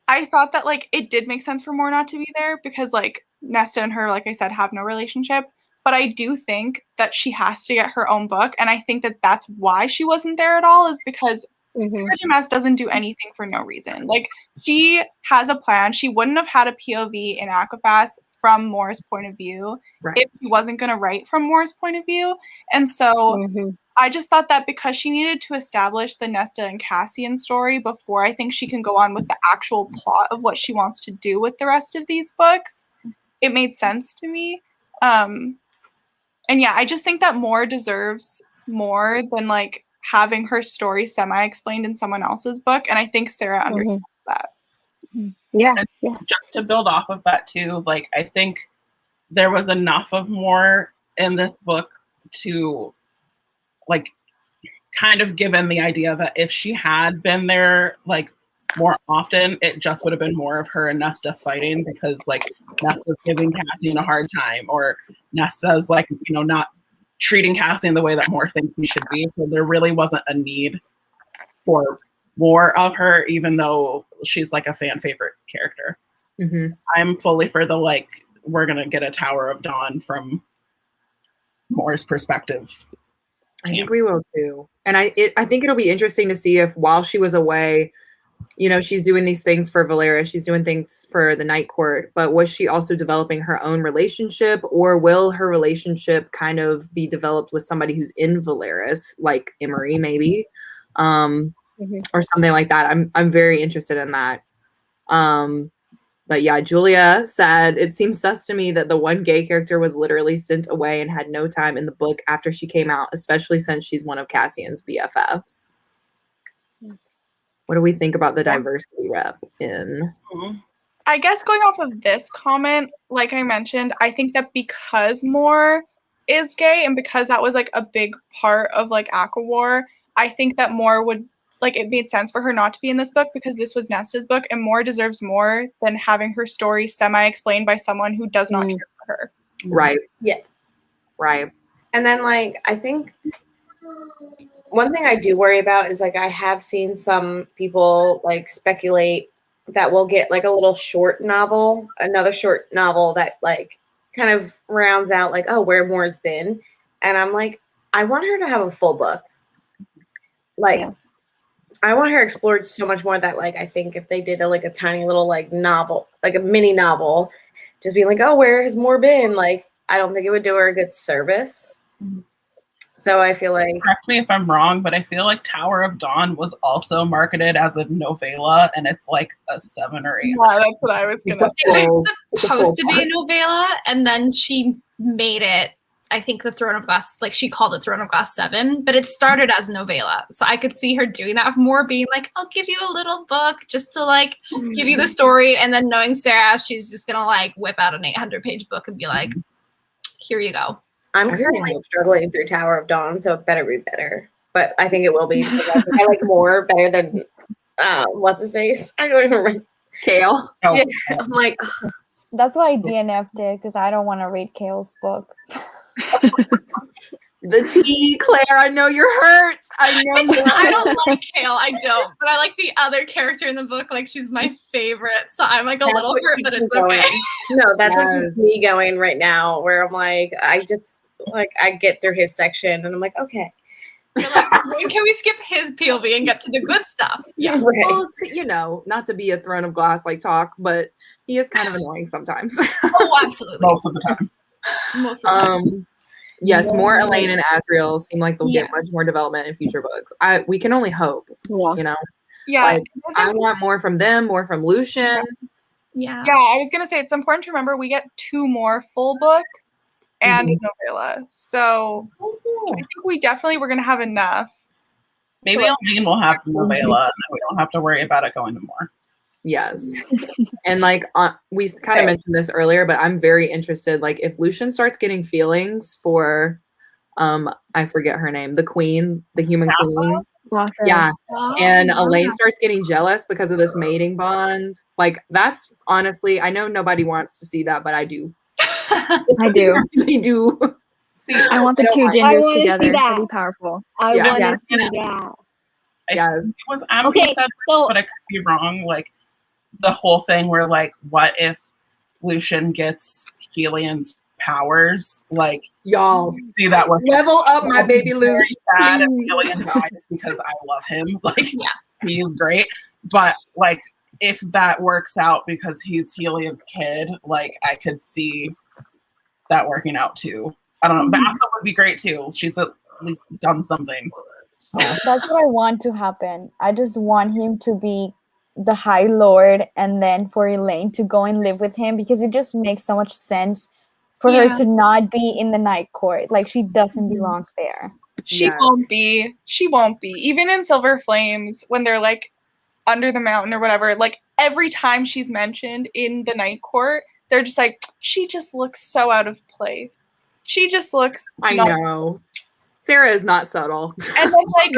I thought that like it did make sense for Moore not to be there because like Nesta and her, like I said, have no relationship. But I do think that she has to get her own book. And I think that that's why she wasn't there at all, is because Sarah J. Maas doesn't do anything for no reason. Like, she has a plan. She wouldn't have had a POV in ACOSF from Moore's point of view if she wasn't going to write from Moore's point of view. And so I just thought that because she needed to establish the Nesta and Cassian story before I think she can go on with the actual plot of what she wants to do with the rest of these books, it made sense to me. And yeah, I just think that Moore deserves more than like having her story semi-explained in someone else's book. And I think Sarah understands that. Yeah. Just to build off of that too, like I think there was enough of Moore in this book to like kind of given the idea that if she had been there like more often, it just would have been more of her and Nesta fighting because like Nesta's giving Cassian a hard time or Nesta's like, you know, not treating Cassian the way that Moore thinks he should be. So there really wasn't a need for more of her, even though she's like a fan favorite character. I'm fully for the like, we're going to get a Tower of Dawn from Moore's perspective. I think we will too. And I think it'll be interesting to see if while she was away, you know, she's doing these things for Valaris, she's doing things for the Night Court, but was she also developing her own relationship, or will her relationship kind of be developed with somebody who's in Valaris, like Emery maybe, or something like that? I'm very interested in that. But yeah, Julia said, it seems sus to me that the one gay character was literally sent away and had no time in the book after she came out, especially since she's one of Cassian's BFFs. What do we think about the diversity rep in? I guess going off of this comment, like I mentioned, I think that because Moore is gay and because that was like a big part of like ACOWAR, I think that Moore would, like, it made sense for her not to be in this book because this was Nesta's book, and Moore deserves more than having her story semi-explained by someone who does not care for her. Right. Yeah. Right. And then, like, I think one thing I do worry about is, like, I have seen some people, like, speculate that we'll get, like, a little short novel, another short novel that, like, kind of rounds out, like, oh, where Moore's been. And I'm like, I want her to have a full book. Like, I want her explored so much more that, like, I think if they did a tiny little, like, novel, like a mini novel, just being like, oh, where has Moore been? Like, I don't think it would do her a good service. So I feel like... Correct me if I'm wrong, but I feel like Tower of Dawn was also marketed as a novella, and it's like a 7 or 8. Yeah, that's what I was going to say. It was supposed to be a novella, and then she made it, I think, the Throne of Glass, like, she called it Throne of Glass 7, but it started as a novella. So I could see her doing that more, being like, I'll give you a little book just to, like, give you the story, and then knowing Sarah, she's just going to, like, whip out an 800-page book and be like, here you go. I'm currently struggling through Tower of Dawn, so it better be better. But I think it will be. Because I like Moore better than, what's his face? I don't even remember. Kale. Oh. Yeah, I'm like, ugh. That's why I DNF'd it, because I don't want to read Kale's book. The tea, Claire. I know you're hurt. I know you're hurt. I don't like Kale. I don't. But I like the other character in the book. Like, she's my favorite. So I'm like a little hurt that it's okay. No, that's what keeps me going right now, where I'm like, I get through his section and I'm like, okay. You're like, when can we skip his POV and get to the good stuff? Yeah. Right. Well, you know, not to be a Throne of Glass like talk, but he is kind of annoying sometimes. Oh, absolutely. Most of the time. Most of the time. Yes, more Elaine and Azriel seem like they'll get much more development in future books. We can only hope. Yeah. You know. Yeah. Like, I want more from them, more from Lucian. Yeah. Yeah, I was gonna say it's important to remember we get 2 more full books and a novella. So I think we definitely were gonna have enough. Maybe Elaine will have novella and we don't have to worry about it going to more. Yes. And like we kind of mentioned this earlier, but I'm very interested. Like if Lucian starts getting feelings for I forget her name, the queen, the human queen. Blossom. Yeah. And Elaine starts getting jealous because of this mating bond. Like that's honestly, I know nobody wants to see that, but I do. I do. I really do. See, I want the two genders together. that. It'd be powerful. I Yeah. want Yeah. to see that. Yes. It was Amber Okay, who said, so- but I could be wrong. Like the whole thing where like, what if Lucian gets Helian's powers? Like, Y'all see that work. level up my baby Very Lucian. sad if please. Helian dies because I love him. Like, he is great. But like, if that works out because he's Helian's kid, like I could see that working out too. I don't know. Vasa would be great too. She's at least done something. That's what I want to happen. I just want him to be the High Lord and then for Elaine to go and live with him because it just makes so much sense for her to not be in the Night Court. Like she doesn't belong there. She won't be. She won't be. Even in Silver Flames, when they're like under the mountain or whatever, like every time she's mentioned in the Night Court, they're just like, she just looks so out of place. She just looks. I know. Sarah is not subtle. And then like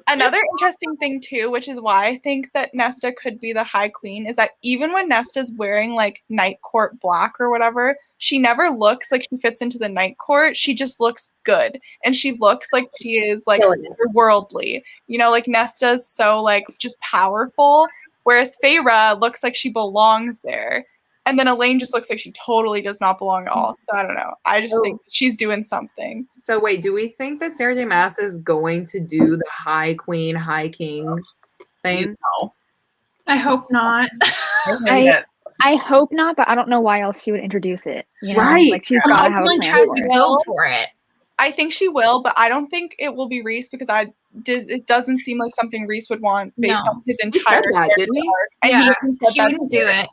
another interesting thing too, which is why I think that Nesta could be the High Queen, is that even when Nesta's wearing like Night Court black or whatever, she never looks like she fits into the Night Court. She just looks good. And she looks like she is like worldly. You know, like Nesta's so like just powerful. Whereas Feyre looks like she belongs there. And then Elaine just looks like she totally does not belong at all. So I don't know. I just think she's doing something. So wait, do we think that Sarah J. Maas is going to do the High Queen, High King thing? No. I hope not. I hope not, but I don't know why else she would introduce it. You know? Right. Like she's got to have a Someone plan tries for to it. go for it. I think she will, but I don't think it will be Rhys because it doesn't seem like something Rhys would want based on his He entire said that, didn't he? arc. And Yeah, even said she that wouldn't do it.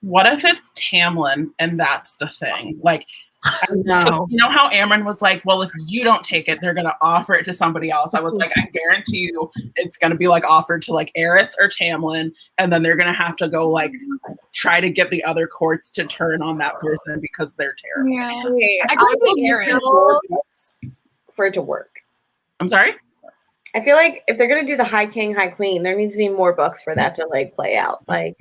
What if it's Tamlin and that's the thing? Like, No. you know how Amryn was like, well, if you don't take it, they're going to offer it to somebody else. I was like, I guarantee you it's going to be like offered to like Eris or Tamlin. And then they're going to have to go like try to get the other courts to turn on that person because they're terrible. Yeah. Okay, I could see Eris. For it to work. I'm sorry? I feel like if they're gonna do the High King, High Queen, there needs to be more books for that to like play out. Like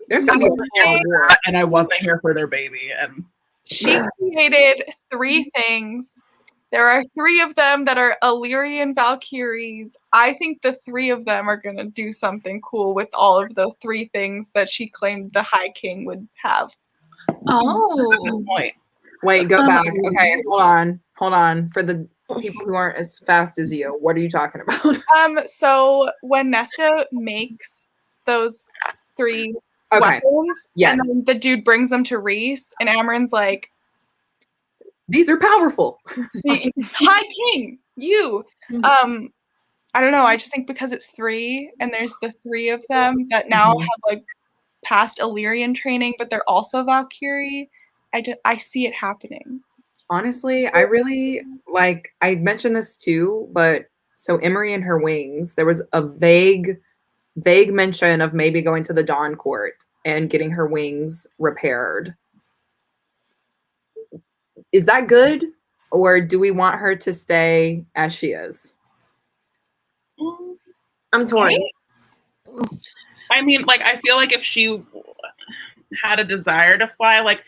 There's gonna be a And I wasn't here for their baby. And She created 3 things. There are 3 of them that are Illyrian Valkyries. I think the 3 of them are going to do something cool with all of the 3 things that she claimed the High King would have. Oh. point. Wait, go back. Okay, hold on. For the people who aren't as fast as you, what are you talking about? So when Nesta makes those 3 weapons, Yes. and then the dude brings them to Rhys, and Amryn's like, these are powerful. High King, you. I don't know. I just think because it's 3, and there's the 3 of them that now have like past Illyrian training, but they're also Valkyrie. I see it happening. Honestly, I really like. I mentioned this too, but so Emery and her wings. There was a vague mention of maybe going to the Dawn Court and getting her wings repaired. Is that good, or do we want her to stay as she is? I'm torn. I mean, like, I feel like if she had a desire to fly, like,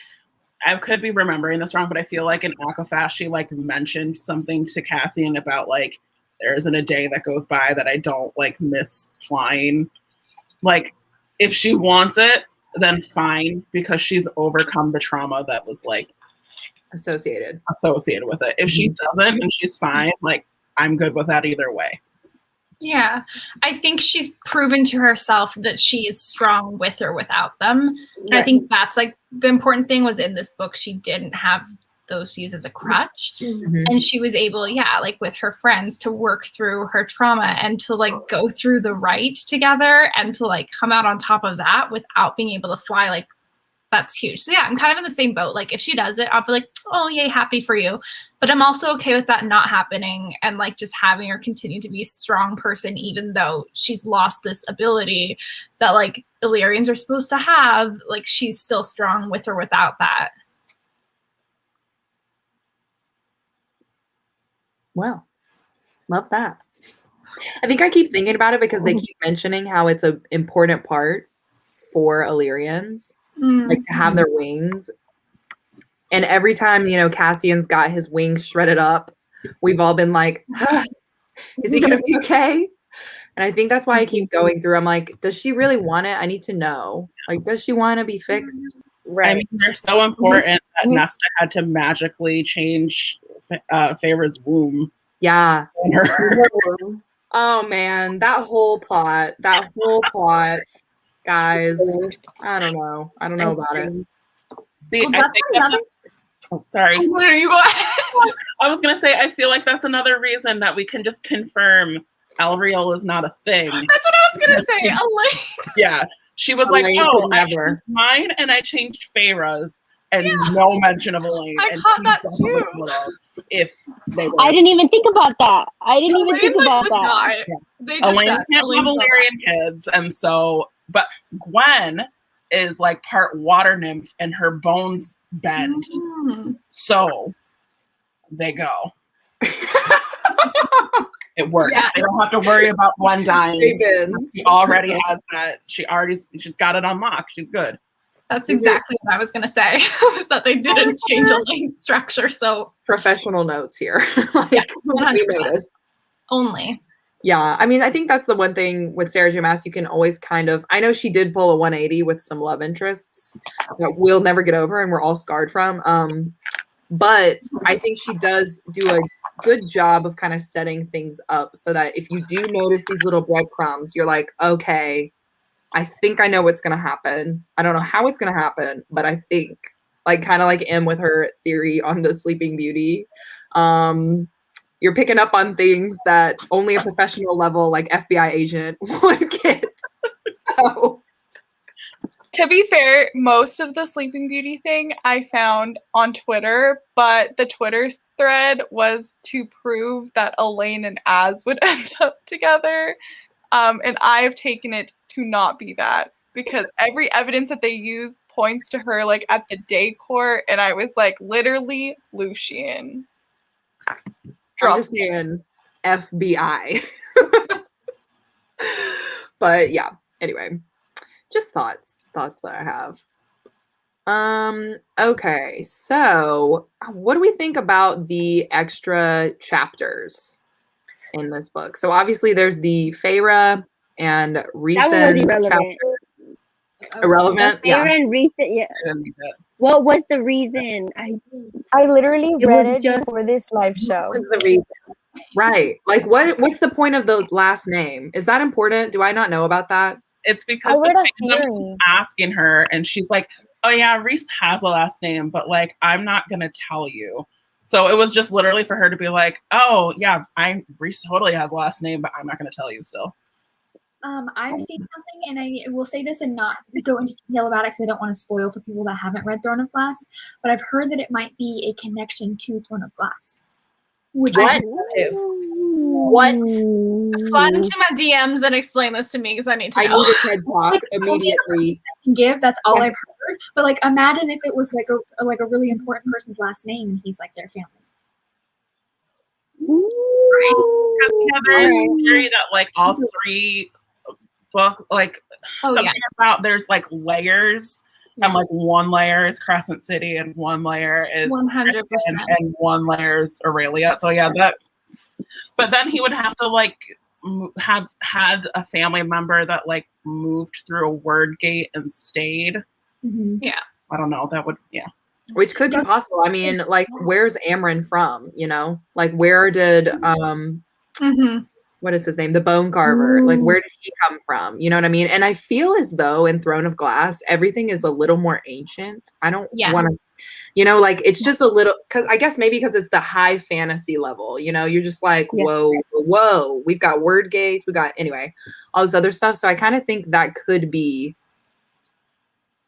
I could be remembering this wrong, but I feel like in ACOSF, she, like, mentioned something to Cassian about, like, there isn't a day that goes by that I don't, like, miss flying. Like, if she wants it, then fine, because she's overcome the trauma that was, like, associated with it. If she doesn't and she's fine, like, I'm good with that either way. Yeah, I think she's proven to herself that she is strong with or without them. And I think that's like the important thing was in this book, she didn't have those to use as a crutch. Mhm. And she was able, like with her friends, to work through her trauma and to like go through the rite together and to like come out on top of that without being able to fly. Like, that's huge. So yeah, I'm kind of in the same boat. Like if she does it, I'll be like, oh yay, happy for you. But I'm also okay with that not happening and like just having her continue to be a strong person, even though she's lost this ability that like Illyrians are supposed to have. Like she's still strong with or without that. Well, love that. I think I keep thinking about it because they keep mentioning how it's an important part for Illyrians. Like to have their wings. And every time, Cassian's got his wings shredded up, we've all been like, is he going to be okay? And I think that's why I keep going through. I'm like, does she really want it? I need to know. Like, does she want to be fixed? Right. I mean, they're so important that Nesta had to magically change Feyre's womb. Yeah. Oh, man. That whole plot, guys. I don't know about it. See, I think that's sorry. You go ahead. I was gonna say, I feel like that's another reason that we can just confirm Azriel is not a thing. That's what I was gonna say. Elaine. Yeah, she was Elaine like, "Oh, could I never." changed mine and I changed Feyre's, and no mention of Elaine." I and caught she that definitely too. would have If they were. I didn't even think about that. I didn't even think Elaine, about would that. die. Yeah. They just Elaine said, can't have Elaine's not Illyrian kids, and so, but Gwen is like part water nymph, and her bones bend, so they go. It works. Yeah. They don't have to worry about Gwen dying. They bend. She already has that. She's got it unlocked. She's good. That's exactly what I was gonna say. Was that they didn't change Elaine's structure, so Professional notes here. Like, Yeah, we 100%. noticed. only. Yeah, I mean, I think that's the one thing with Sarah J. Maas. You can always kind of, I know she did pull a 180 with some love interests that we'll never get over and we're all scarred from. But I think she does do a good job of kind of setting things up so that if you do notice these little breadcrumbs, you're like, okay, I think I know what's going to happen. I don't know how it's going to happen, but I think, like, kind of like M with her theory on the Sleeping Beauty. You're picking up on things that only a professional level, like FBI agent, would get. So, To be fair, most of the Sleeping Beauty thing I found on Twitter, but the Twitter thread was to prove that Elaine and Az would end up together. And I've taken it to not be that because every evidence that they use points to her like at the day court, and I was like, literally, Lucian. I'm just saying FBI. But yeah, anyway, just thoughts that I have. Okay, so what do we think about the extra chapters in this book? So obviously there's the Feyre and That recent one was irrelevant. Irrelevant? Feyre Yeah. and recent, yeah. I didn't need that. What was the reason? I literally It read was it just- before this live show. What's the reason? Right. Like what's the point of the last name? Is that important? Do I not know about that? It's because I read the a fandom theory. was asking her, and she's like, "Oh yeah, Reese has a last name, but like I'm not gonna tell you." So it was just literally for her to be like, "Oh yeah, Reese totally has a last name, but I'm not gonna tell you still." I've seen something, and I will say this and not go into detail about it because I don't want to spoil for people that haven't read Throne of Glass, but I've heard that it might be a connection to Throne of Glass. Which What? What? Slide into my DMs and explain this to me because I need to I know. need a TED Talk immediately. can give. That's all Yeah. I've heard. But like, imagine if it was like a really important person's last name and he's like their family. There is a theory that like all three books, like something about there's like layers, and like one layer is Crescent City, and one layer is 100%. and one layer is Aurelia. So yeah, that. But then he would have to like have had a family member that like moved through a word gate and stayed. Mm-hmm. Yeah. I don't know. That would Which could be possible. I mean, like, where's Amryn from? You know, like, where did what is his name? The Bone Carver. Like, where did he come from? You know what I mean? And I feel as though in Throne of Glass, everything is a little more ancient. I don't want to. You know, like it's just a little, cause I guess maybe because it's the high fantasy level, you know, you're just like, whoa, we've got word gates, anyway, all this other stuff. So I kind of think that could be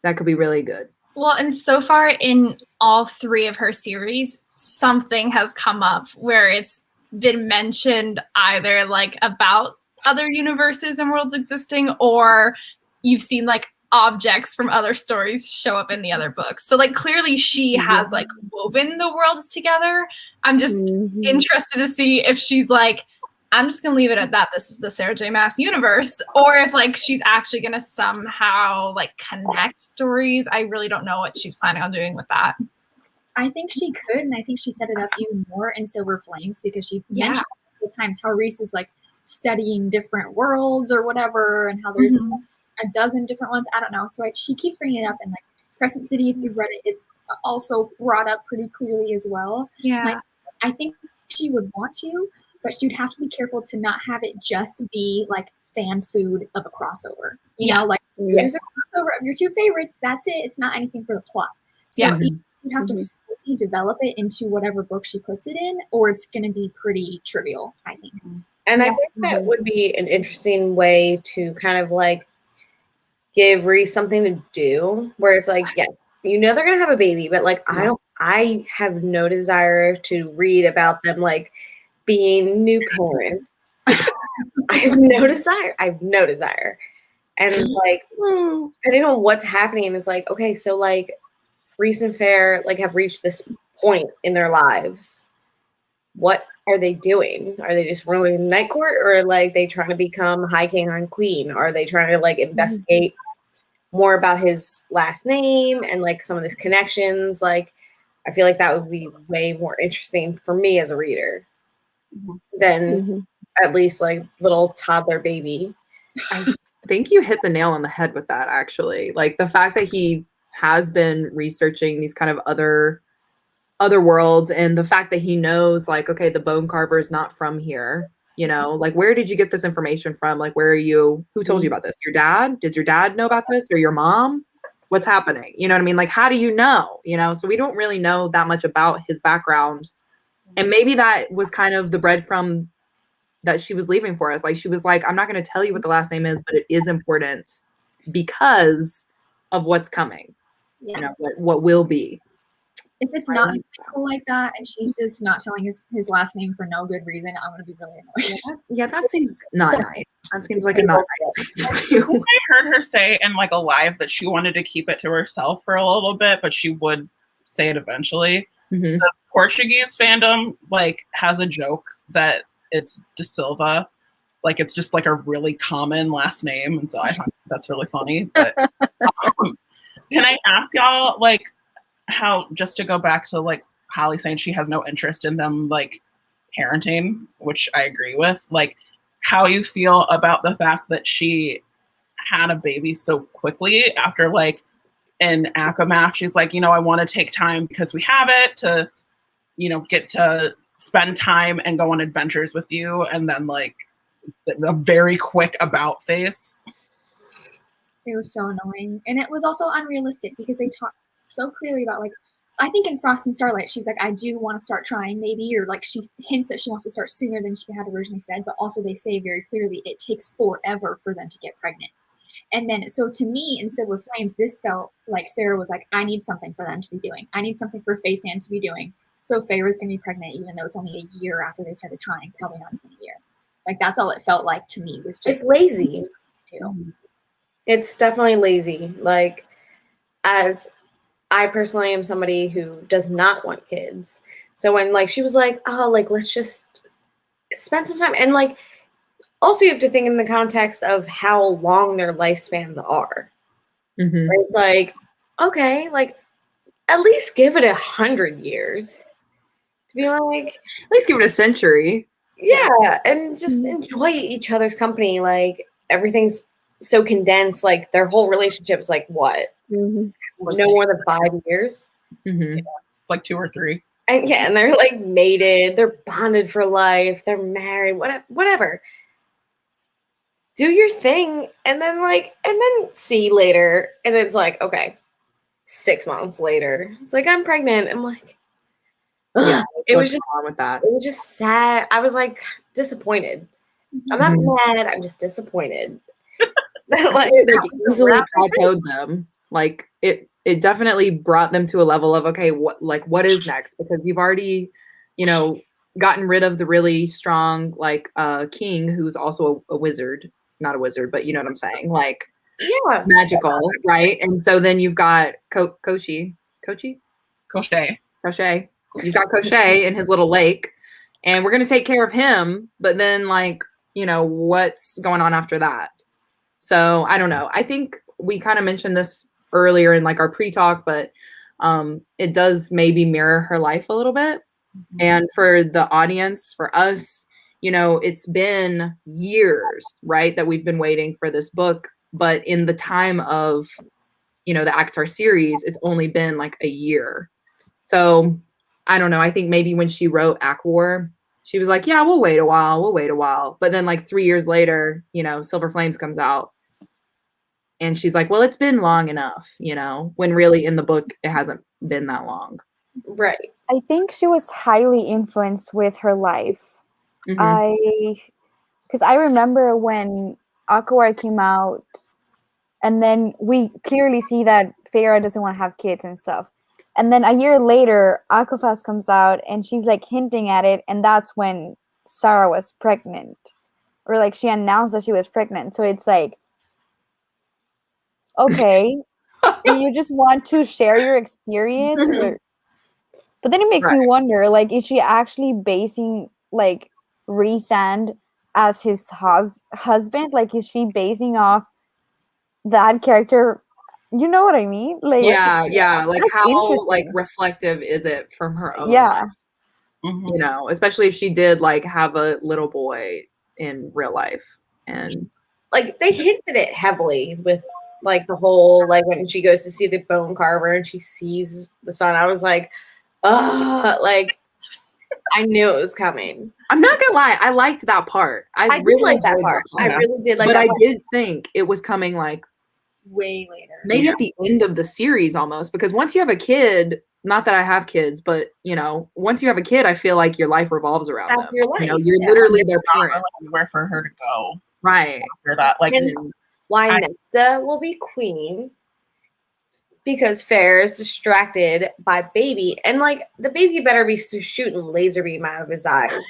really good. Well, and so far in all 3 of her series, something has come up where it's been mentioned either like about other universes and worlds existing, or you've seen like objects from other stories show up in the other books. So like clearly she has like woven the worlds together. I'm just interested to see if she's like, I'm just gonna leave it at that. This is the Sarah J. Maas universe, or if like she's actually gonna somehow like connect stories. I really don't know what she's planning on doing with that. I think she could, and I think she set it up even more in Silver Flames because she mentioned several times how Reese is like studying different worlds or whatever, and how there's a dozen different ones. I don't know. So she keeps bringing it up, and like Crescent City, if you've read it, it's also brought up pretty clearly as well. Yeah, I think she would want to, but she'd have to be careful to not have it just be like fan food of a crossover. You know, like there's a crossover of your 2 favorites. That's it. It's not anything for the plot. So you have to fully develop it into whatever book she puts it in, or it's going to be pretty trivial, I think. And I think that would be an interesting way to kind of like give Reese something to do, where it's like, yes, you know they're gonna have a baby, but like I have no desire to read about them like being new parents. I have no desire. And like depending on what's happening, it's like, okay, so like Reese and Fair like have reached this point in their lives. What are they doing? Are they just ruling the night court, or like they trying to become High King and Queen? Are they trying to like investigate more about his last name and like some of his connections? Like I feel like that would be way more interesting for me as a reader than at least like little toddler baby. I think you hit the nail on the head with that, actually. Like the fact that he has been researching these kind of other worlds, and the fact that he knows like, okay, the bone carver is not from here, you know, like where did you get this information from? Like who told you about this? Your dad? Did your dad know about this, or your mom? What's happening? You know what I mean? Like how do you know? You know, so we don't really know that much about his background, and maybe that was kind of the breadcrumb that she was leaving for us. Like she was like, I'm not going to tell you what the last name is, but it is important because of what's coming, you know, what will be. If it's not cool like that, and she's just not telling his last name for no good reason, I'm going to be really annoyed. Yeah, that seems not nice. That seems like a not nice thing to do. I heard her say in like a live that she wanted to keep it to herself for a little bit, but she would say it eventually. The Portuguese fandom like has a joke that it's De Silva, like it's just like a really common last name, and so I thought that's really funny. But can I ask y'all like how, just to go back to like Holly saying she has no interest in them like parenting, which I agree with, like how you feel about the fact that she had a baby so quickly after like in ACOMAF, she's like, you know, I want to take time because we have it to, you know, get to spend time and go on adventures with you, and then like a very quick about face. It was so annoying, and it was also unrealistic because they talked so clearly about like, I think in Frost and Starlight she's like, I do want to start trying maybe, or like she hints that she wants to start sooner than she had originally said, but also they say very clearly it takes forever for them to get pregnant. And then so to me in Silver Flames, this felt like Sarah was like, I need something for them to be doing. I need something for Facean to be doing. So Feyre's gonna be pregnant even though it's only a year after they started trying, probably not even a year. Like that's all it felt like to me, was just it's lazy too. It's definitely lazy. Like, as I personally am somebody who does not want kids, so when like she was like, oh, like let's just spend some time, and like also you have to think in the context of how long their lifespans are. Right? It's like, okay, like at least give it 100 years to be like, at least give it a century. Yeah, and just enjoy each other's company. Like everything's so condensed. Like their whole relationship's like what? No more than 5 years. It's like 2 or 3. And yeah, and they're like mated. They're bonded for life. They're married. Whatever. Do your thing, and then see later. And it's like, okay, 6 months later, it's like, I'm pregnant. I'm like, Yeah, it what's was just wrong with that? it was just sad. I was like disappointed. I'm not mad. I'm just disappointed. Like easily plateaued them. Like it definitely brought them to a level of, okay, what is next? Because you've already, gotten rid of the really strong king, who's also a wizard, not a wizard, but you know what I'm saying, like magical, right? And so then you've got Koshi. You've got Koshi in his little lake, and we're gonna take care of him. But then, what's going on after that? So I don't know. I think we kind of mentioned this earlier in our pre-talk, but it does maybe mirror her life a little bit. Mm-hmm. And for the audience, for us, it's been years, right, that we've been waiting for this book. But in the time of, the ACOTAR series, it's only been a year. So I don't know. I think maybe when she wrote ACOWAR, she was like, yeah, we'll wait a while. But then 3 years later, Silver Flames comes out. And she's like, well, it's been long enough, when really in the book, it hasn't been that long. Right. I think she was highly influenced with her life. Mm-hmm. Because I remember when ACOWAR came out, and then we clearly see that Feyre doesn't want to have kids and stuff. And then a year later, ACOFAS comes out, and she's hinting at it, and that's when Sarah was pregnant. Or she announced that she was pregnant. So it's okay, do you just want to share your experience? But then it makes me wonder, is she actually basing Rhysand as his husband? Is she basing off that character? You know what I mean? Yeah. How reflective is it from her own life? Mm-hmm. Especially if she did have a little boy in real life. And they hinted it heavily with the whole when she goes to see the bone carver and she sees the son. I was like, I knew it was coming. I'm not gonna lie, I liked that part. I really liked that part. I really did but I did think it was coming way later, maybe at the end of the series almost, because once you have a kid, not that I have kids, but once you have a kid, I feel like your life revolves around them. Your life. You're literally their parent. Where for her to go, right? After that, why Nesta will be queen, because Feyre is distracted by baby, and the baby better be shooting laser beam out of his eyes.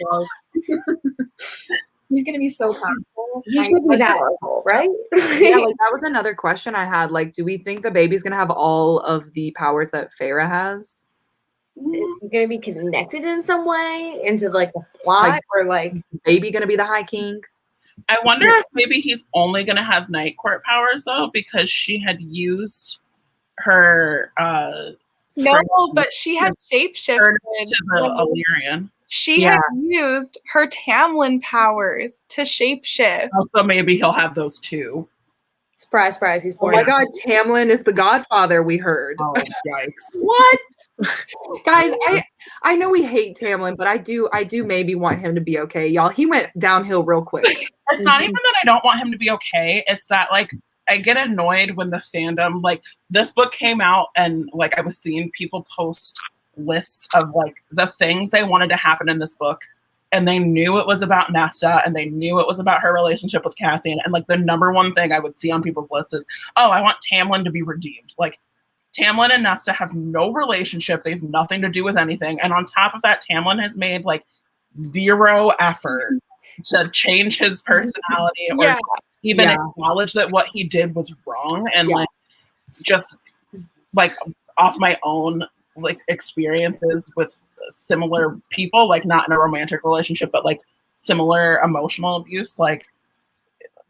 He's gonna be so powerful. He should be powerful, right? Yeah, that was another question I had. Do we think the baby's gonna have all of the powers that Feyre has? Is he gonna be connected in some way into the plot, or baby gonna be the High King? I wonder if maybe he's only gonna have Night Court powers though, because she had used her no, but she had shapeshifted to the Illyrian. She had used her Tamlin powers to shapeshift. So maybe he'll have those too. Surprise, he's born. Oh my god, Tamlin is the godfather, we heard. Oh, yikes. What? Guys, I know we hate Tamlin, but I do maybe want him to be okay, y'all. He went downhill real quick. It's not even that I don't want him to be okay. It's that I get annoyed when the fandom, this book came out and I was seeing people post lists of the things they wanted to happen in this book, and they knew it was about Nesta, and they knew it was about her relationship with Cassian, and the number one thing I would see on people's lists is, oh, I want Tamlin to be redeemed. Tamlin and Nesta have no relationship, they have nothing to do with anything, and on top of that, Tamlin has made zero effort to change his personality or even acknowledge that what he did was wrong, and just off my own experiences with similar people, not in a romantic relationship, but similar emotional abuse.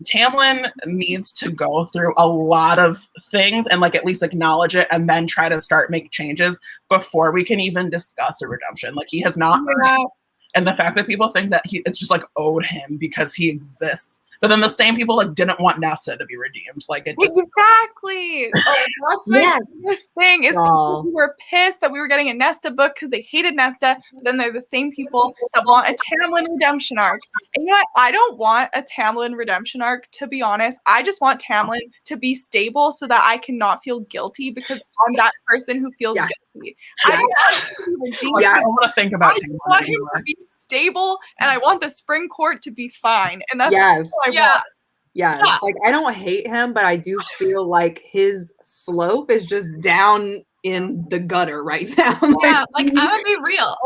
Tamlin needs to go through a lot of things and at least acknowledge it and then try to start make changes before we can even discuss a redemption. He has not earned it. And the fact that people think that it's just owed him because he exists But then the same people like didn't want Nesta to be redeemed. Like it just Exactly. Oh, that's my Yes. biggest thing is people who were pissed that we were getting a Nesta book because they hated Nesta. But then they're the same people that want a Tamlin redemption arc. And you know what? I don't want a Tamlin redemption arc, to be honest. I just want Tamlin to be stable so that I cannot feel guilty because I'm that person who feels guilty. I don't want him to be redeemed. I don't want to think about I Tamlin want him anymore. to be stable, and I want the spring court to be fine. And that's Yes. all I want. Yes. Yeah. Like I don't hate him, but I do feel like his slope is just down in the gutter right now. Yeah, like I'm gonna be real.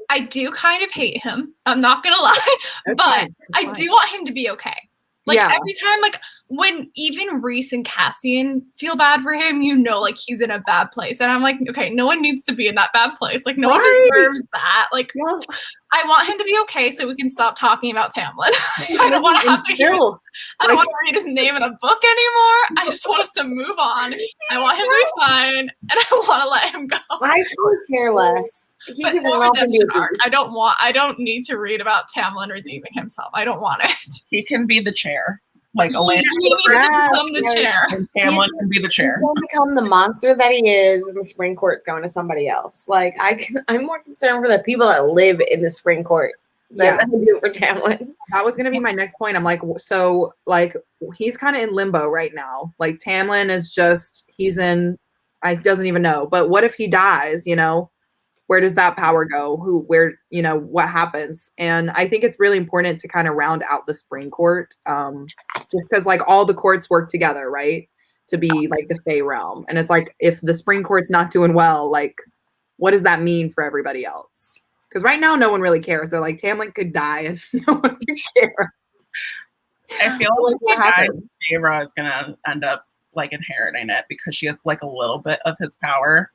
I do kind of hate him. I'm not gonna lie, but I do want him to be okay. Like every time, like when even Reese and Cassian feel bad for him, you know, like he's in a bad place, and I'm like, okay, no one needs to be in that bad place. Like no one deserves that. Like I want him to be okay, so we can stop talking about Tamlin. I don't want to have to hear. I don't want to read his name in a book anymore. I just want us to move on. I want him to be fine, and I want to let him go. I could care less. He But can no walk and redemption do arc. I don't need to read about Tamlin redeeming himself. I don't want it. He can be the chair. Like Elena He needs to become the chair. and Tamlin can be the chair. He's gonna become the monster that he is, and the spring court's going to somebody else. Like I'm more concerned for the people that live in the spring court than I do for Tamlin. That was gonna be my next point. I'm like, so like he's kind of in limbo right now. Like Tamlin is just I doesn't even know. But what if he dies? You know, where does that power go? Where you know what happens? And I think it's really important to kind of round out the spring court, just because like all the courts work together, right? To be like the Fae realm, and it's like if the spring court's not doing well, like what does that mean for everybody else? Because right now, no one really cares. They're like, Tamlin could die and no one would care. I feel like what happens? Feyre is gonna end up like inheriting it because she has like a little bit of his power.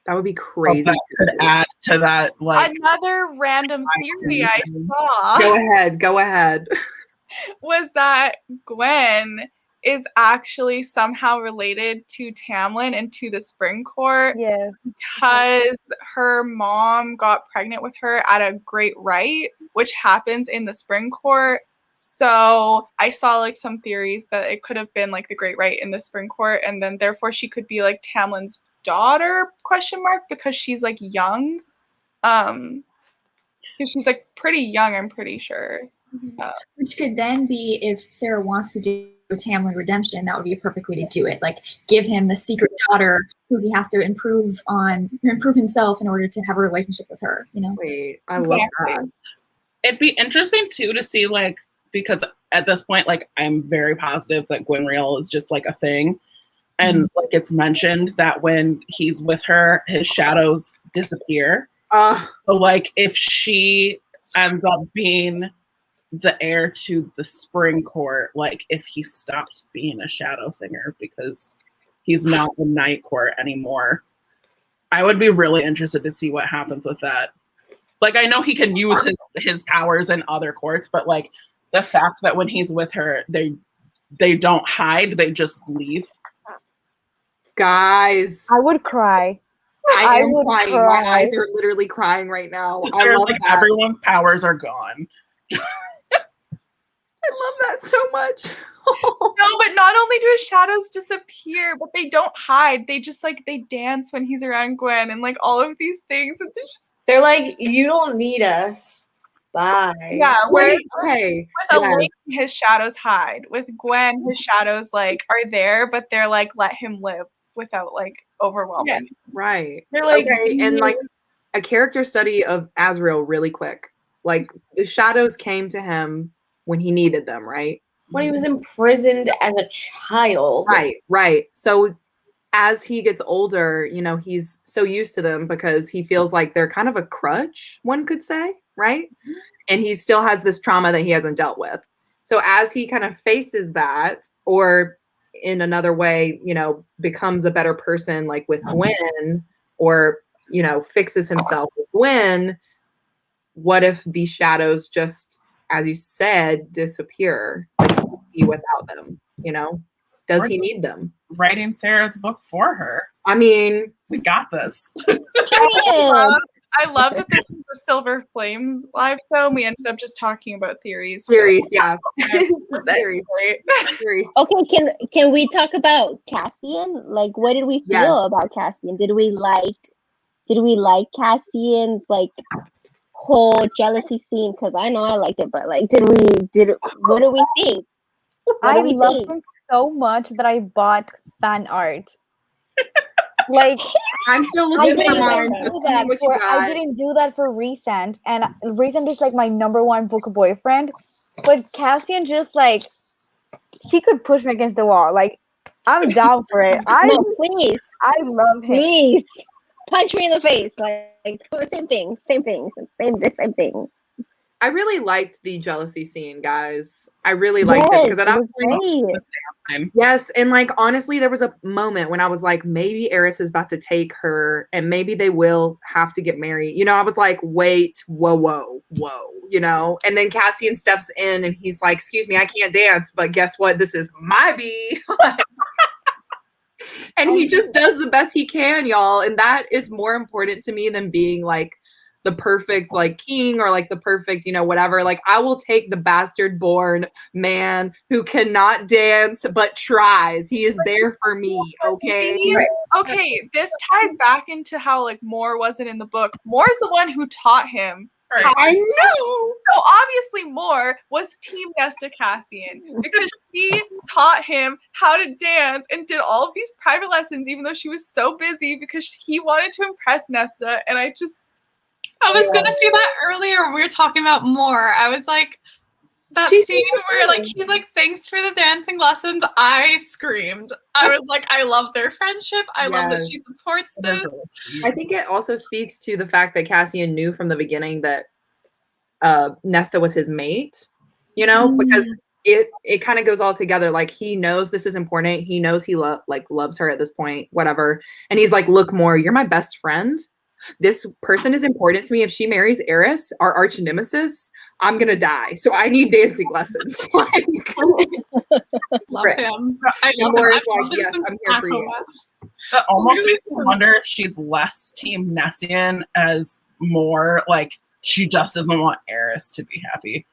That would be crazy. So that could add to that. Like another random theory I saw. Go ahead. Was that Gwen is actually somehow related to Tamlin and to the Spring Court. Yes. Because her mom got pregnant with her at a great rite, which happens in the Spring Court. So I saw like some theories that it could have been like the great rite in the Spring Court, and then therefore she could be like Tamlin's daughter ? Because she's like young. Because she's like pretty young, I'm pretty sure. Which could then be, if Sarah wants to do Tamlin redemption, that would be a perfect way to do it. Like give him the secret daughter who he has to improve himself in order to have a relationship with her. You know. Wait, I love that. It'd be interesting too to see like, because at this point, like I'm very positive that Gwynriel is just like a thing. And like it's mentioned that when he's with her, his shadows disappear. So like if she ends up being the heir to the Spring Court, like if he stops being a shadow singer because he's not the Night Court anymore, I would be really interested to see what happens with that. Like I know he can use his powers in other courts, but like the fact that when he's with her, they don't hide, they just leave. Guys, I would cry. I am crying. My eyes are literally crying right now. I love like that. Everyone's powers are gone. I love that so much. No, but not only do his shadows disappear, but they don't hide. They just like they dance when he's around Gwen and like all of these things. And they're like, you don't need us. Bye. Yeah, with Elaine, his shadows hide. With Gwen, his shadows like are there, but they're like let him live without like overwhelming. Yeah, right. They're like and like a character study of Azriel really quick. Like the shadows came to him when he needed them, right? When he was imprisoned as a child. Right. So as he gets older, you know, he's so used to them because he feels like they're kind of a crutch, one could say, right? And he still has this trauma that he hasn't dealt with. So as he kind of faces that, or in another way, you know, becomes a better person, like with Gwen, or, you know, fixes himself with Gwen, what if these shadows just, as you said, disappear without them, you know? Does he need them? Writing Sarah's book for her. I mean, we got this. I I love that this is the Silver Flames live show. We ended up just talking about theories. Yeah. Theories. Theories. Okay, can we talk about Cassian? Like, what did we feel about Cassian? Did we like Cassian's like whole jealousy scene? Because I know I liked it, but like, what do we think? I loved him so much that I bought fan art. Like, I'm still looking for mine. So I didn't do that for Recent, and Recent is like my #1 book boyfriend. But Cassian just like he could push me against the wall. Like, I'm down for it. Please, I love him. Please, punch me in the face. Like same thing. The same thing. I really liked the jealousy scene, guys. I really liked it because at that point, yes, and like honestly, there was a moment when I was like, maybe Eris is about to take her, and maybe they will have to get married. You know, I was like, wait, whoa, you know. And then Cassian steps in, and he's like, "Excuse me, I can't dance, but guess what? This is my bee." And he just does the best he can, y'all, and that is more important to me than being like the perfect like king or like the perfect, you know, whatever. Like, I will take the bastard born man who cannot dance but tries. He is there for me. Okay. Okay, this ties back into how like Moore wasn't in the book. Moore's the one who taught him. I know. So obviously Moore was Team Nesta Cassian because she taught him how to dance and did all of these private lessons, even though she was so busy because he wanted to impress Nesta. And I was gonna say that earlier when we were talking about Moore. I was like, that scene where like he's like, "Thanks for the dancing lessons." I screamed. I was like, I love their friendship. I love that she supports this. I think it also speaks to the fact that Cassian knew from the beginning that Nesta was his mate, you know, because it kind of goes all together. Like, he knows this is important. He knows he loves her at this point, whatever. And he's like, "Look, Moore, you're my best friend. This person is important to me. If she marries Eris, our arch nemesis, I'm gonna die. So I need dancing lessons." Like, love him. I love Moore him. is like, "Yes, I'm here for you." That almost makes me wonder if she's less Team Nessian as more like she just doesn't want Eris to be happy.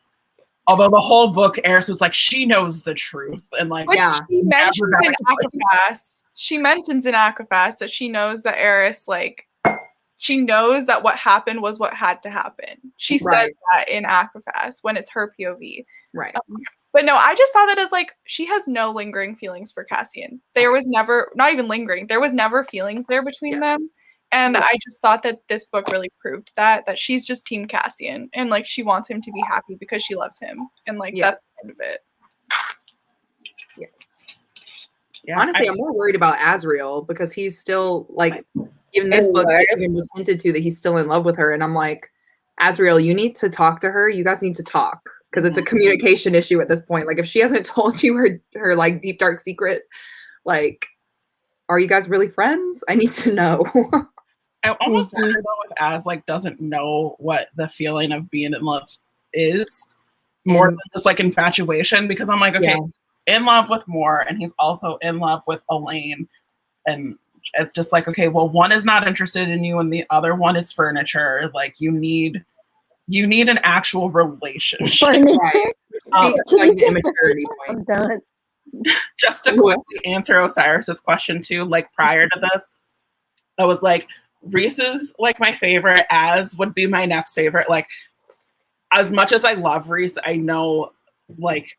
Although the whole book, Eris was like, she knows the truth, and like, she mentions in ACOSF that she knows that Eris like. She knows that what happened was what had to happen. She says that in ACOSF when it's her POV. Right. But no, I just saw that as like, she has no lingering feelings for Cassian. There was never, not even lingering, there was never feelings there between them. And I just thought that this book really proved that she's just Team Cassian. And like, she wants him to be happy because she loves him. And like, that's the end of it. Yes. Yeah, honestly, I'm more worried about Azriel because he's still like, in this book, I even was hinted to that he's still in love with her. And I'm like, Azriel, you need to talk to her. You guys need to talk because it's a communication issue at this point. Like, if she hasn't told you her like deep, dark secret, like, are you guys really friends? I need to know. I almost wonder though if Az like doesn't know what the feeling of being in love is more than just like infatuation, because I'm like, okay, he's in love with Moore and he's also in love with Elaine, and it's just like, okay, well, one is not interested in you and the other one is furniture. Like, you need an actual relationship. Right. Like the immaturity point. I'm done. Just to quickly answer Osiris's question too, like prior to this, I was like, Reese is like my favorite, Az would be my next favorite. Like, as much as I love Reese, I know like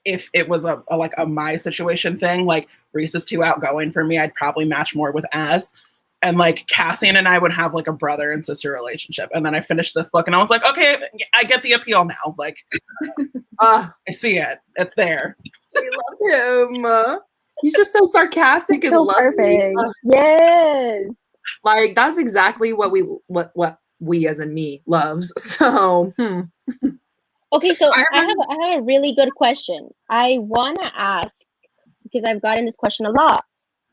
if it was a my situation thing, like Reese is too outgoing for me, I'd probably match more with Az. And like Cassian and I would have like a brother and sister relationship. And then I finished this book and I was like, okay, I get the appeal now. Like, I see it. It's there. We love him. He's just so sarcastic and so lovely. Perfect. Yes. Like, that's exactly what we as in me loves. So, Okay, so I have a really good question. I want to ask, because I've gotten this question a lot.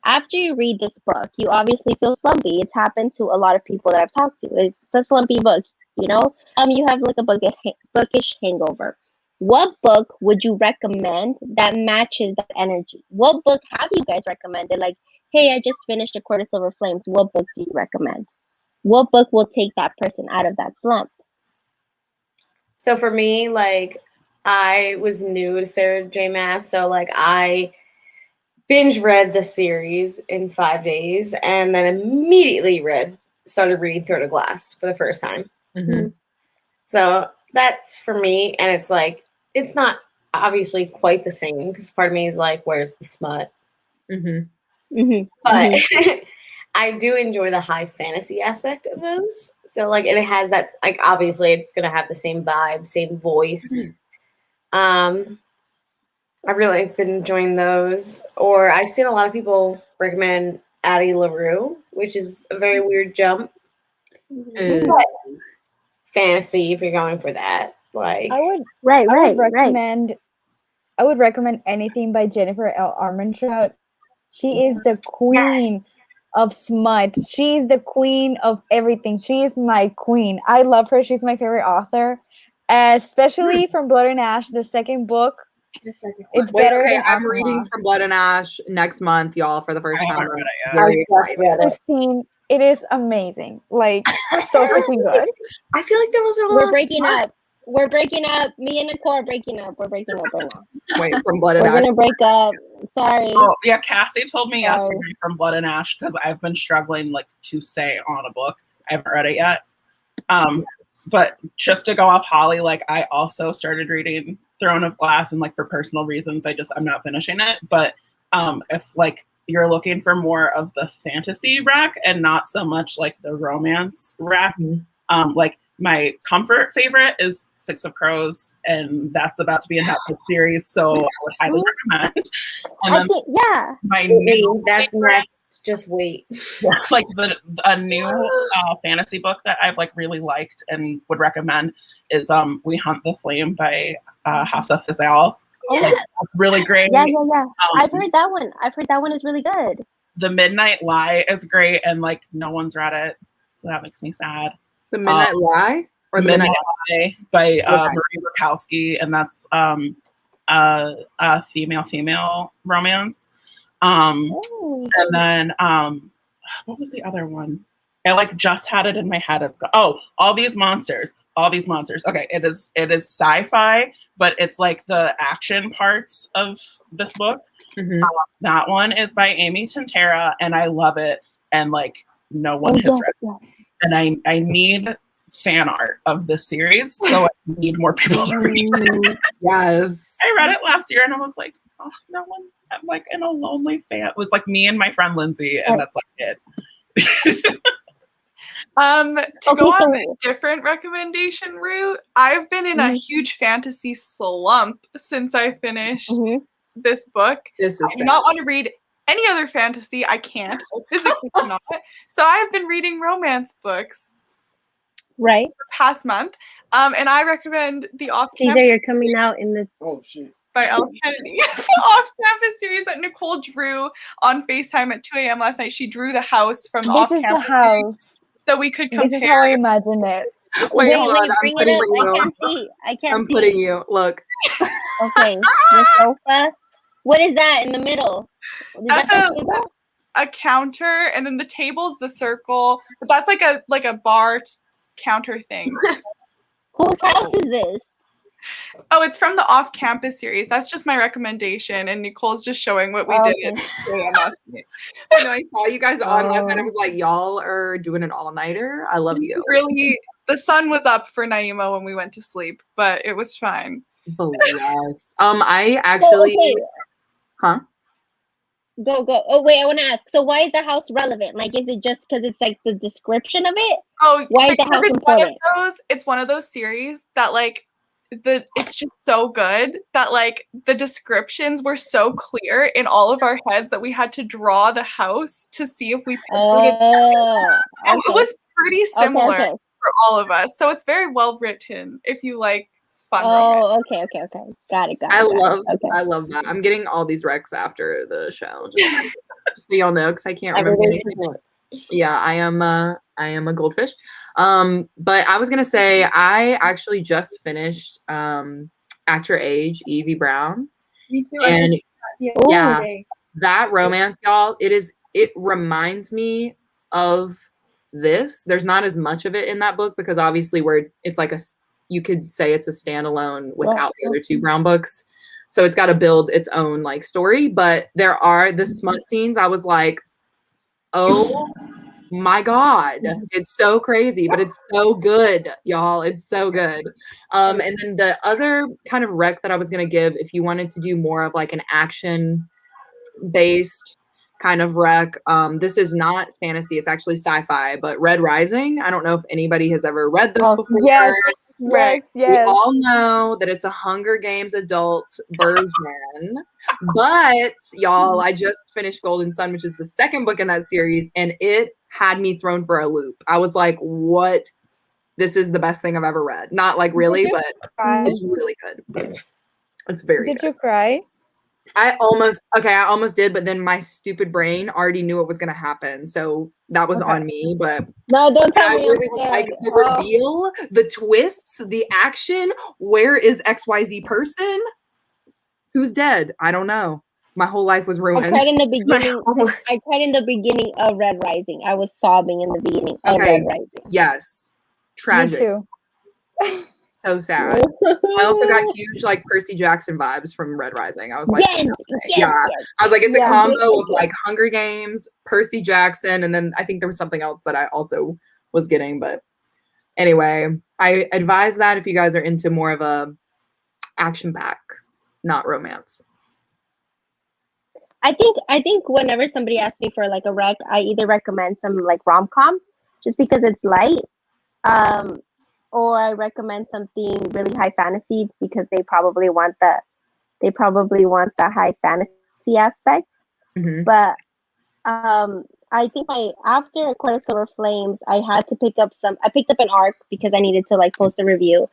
After you read this book, you obviously feel slumpy. It's happened to a lot of people that I've talked to. It's a slumpy book, you know? You have like a bookish hangover. What book would you recommend that matches that energy? What book have you guys recommended? Like, hey, I just finished A Court of Silver Flames. What book do you recommend? what book will take that person out of that slump? So for me, like, I was new to Sarah J. Maas, so like I binge read the series in 5 days and then immediately started reading Throne of Glass for the first time. Mm-hmm. So that's for me, and it's like, it's not obviously quite the same because part of me is like, where's the smut? Mm-hmm. Mm-hmm. But I do enjoy the high fantasy aspect of those. So like, and it has that, like, obviously it's gonna have the same vibe, same voice. I really have been enjoying those. Or I've seen a lot of people recommend Addie LaRue, which is a very weird jump. But fantasy, if you're going for that, like, I would Right. I would recommend anything by Jennifer L. Armentrout. She is the queen of smut. She is the queen of everything. She is my queen. I love her. She's my favorite author, especially from Blood and Ash, the second book. The second one. It's better than I'm reading From Blood and Ash next month, y'all, for the first I time. haven't read it yet. Very excited. Christine. It is amazing. Like, so freaking good. I feel like there was a lot. We're breaking up. We're breaking up. Me and Nicole are breaking up. We're breaking up right now. Wait, From Blood and We're Ash. gonna break up. Sorry. Oh yeah, Cassie told me Sorry. yesterday from Blood and Ash because I've been struggling like to stay on a book. I haven't read it yet. But just to go off Holly, like I also started reading Throne of Glass, and like for personal reasons, I'm not finishing it. But if like you're looking for more of the fantasy rack and not so much like the romance rack, like my comfort favorite is Six of Crows, and that's about to be a Netflix series, so I would highly recommend. And then my new that's favorite, next. Just wait. like a new fantasy book that I've like really liked and would recommend is We Hunt the Flame by Hafsa Fazal. Like, really great. Yeah. I've heard that one. I've heard that one is really good. The Midnight Lie is great, and like no one's read it, so that makes me sad. The Midnight Lie? Or The Midnight Lie by Marie Rakowski, and that's a female romance. And then what was the other one? I like just had it in my head. It's All These Monsters. Okay, it is sci-fi, but it's like the action parts of this book. That one is by Amy Tintera, and I love it. And like no one has read it. And I need fan art of this series, so I need more people to read it. Yes. I read it last year, and I was like, oh, no one. I'm like in a lonely fan. It was like me and my friend Lindsay, and that's like it. To go on a different recommendation route, I've been in a huge fantasy slump since I finished this book. I do not want to read any other fantasy. I can't. I physically cannot. So I've been reading romance books for the past month. And I recommend the Off-Campus. Caesar, you're coming out in the by Elle Kennedy. The Off-Campus series that Nicole drew on FaceTime at 2 a.m. last night. She drew the house from the Off-Campus. This is the house. So we could compare. This is how I imagine it. Wait, hold on. bring it up. I can't see. I'm putting you. Look. Okay. The sofa. What is that in the middle? That's a counter, and then the table's the circle. But that's like a bar counter thing. Whose house is this? Oh, it's from the Off-Campus series. That's just my recommendation, and Nicole's just showing what we did. I know I saw you guys on last night. I was like, y'all are doing an all-nighter. I love you. Really, the sun was up for Naima when we went to sleep, but it was fine. Oh, yes. I actually, Go. Oh, wait, I want to ask. So why is the house relevant? Like, is it just because it's like the description of it? Oh, why is the house important? It's one of those series that like it's just so good that like the descriptions were so clear in all of our heads that we had to draw the house to see if we it was pretty similar for all of us. So it's very well written if you like fun romance. Okay. Got it. I love that. I'm getting all these recs after the show. Just so y'all know, because I can't remember anything. Yeah, I am a goldfish. But I was gonna say I actually just finished At Your Age, Evie Brown. Me too. And that romance, y'all, it reminds me of this. There's not as much of it in that book because obviously it's like you could say it's a standalone without the other two Brown books. So it's got to build its own like story, but there are the smut scenes. I was like, oh my God, it's so crazy, but it's so good, y'all. It's so good. And then the other kind of rec that I was going to give, if you wanted to do more of like an action based kind of rec, this is not fantasy, it's actually sci-fi, but Red Rising. I don't know if anybody has ever read this before. Yes. Yes, We all know that it's a Hunger Games adult version, but y'all, I just finished Golden Sun, which is the second book in that series, and it had me thrown for a loop. I was like, what? This is the best thing I've ever read. Not like really, but it's really good. It's very good. Did you cry? I almost did, but then my stupid brain already knew what was going to happen. So that was on me, but no, don't tell me. Really was like the reveal, the twists, the action. Where is XYZ person? Who's dead? I don't know. My whole life was ruined. I cried in the beginning. I cried in the beginning of Red Rising. I was sobbing in the beginning of Red Rising. Yes. Tragic. Me too. So sad. I also got huge like Percy Jackson vibes from Red Rising. I was like, I was like, it's a combo of like Hunger Games, Percy Jackson, and then I think there was something else that I also was getting. But anyway, I advise that if you guys are into more of a action back, not romance. I think whenever somebody asks me for like a rec, I either recommend some like rom-com just because it's light. Or I recommend something really high fantasy because they probably want the high fantasy aspect. Mm-hmm. But I think after A Court of Silver Flames, I had to pick up I picked up an arc because I needed to like post a review.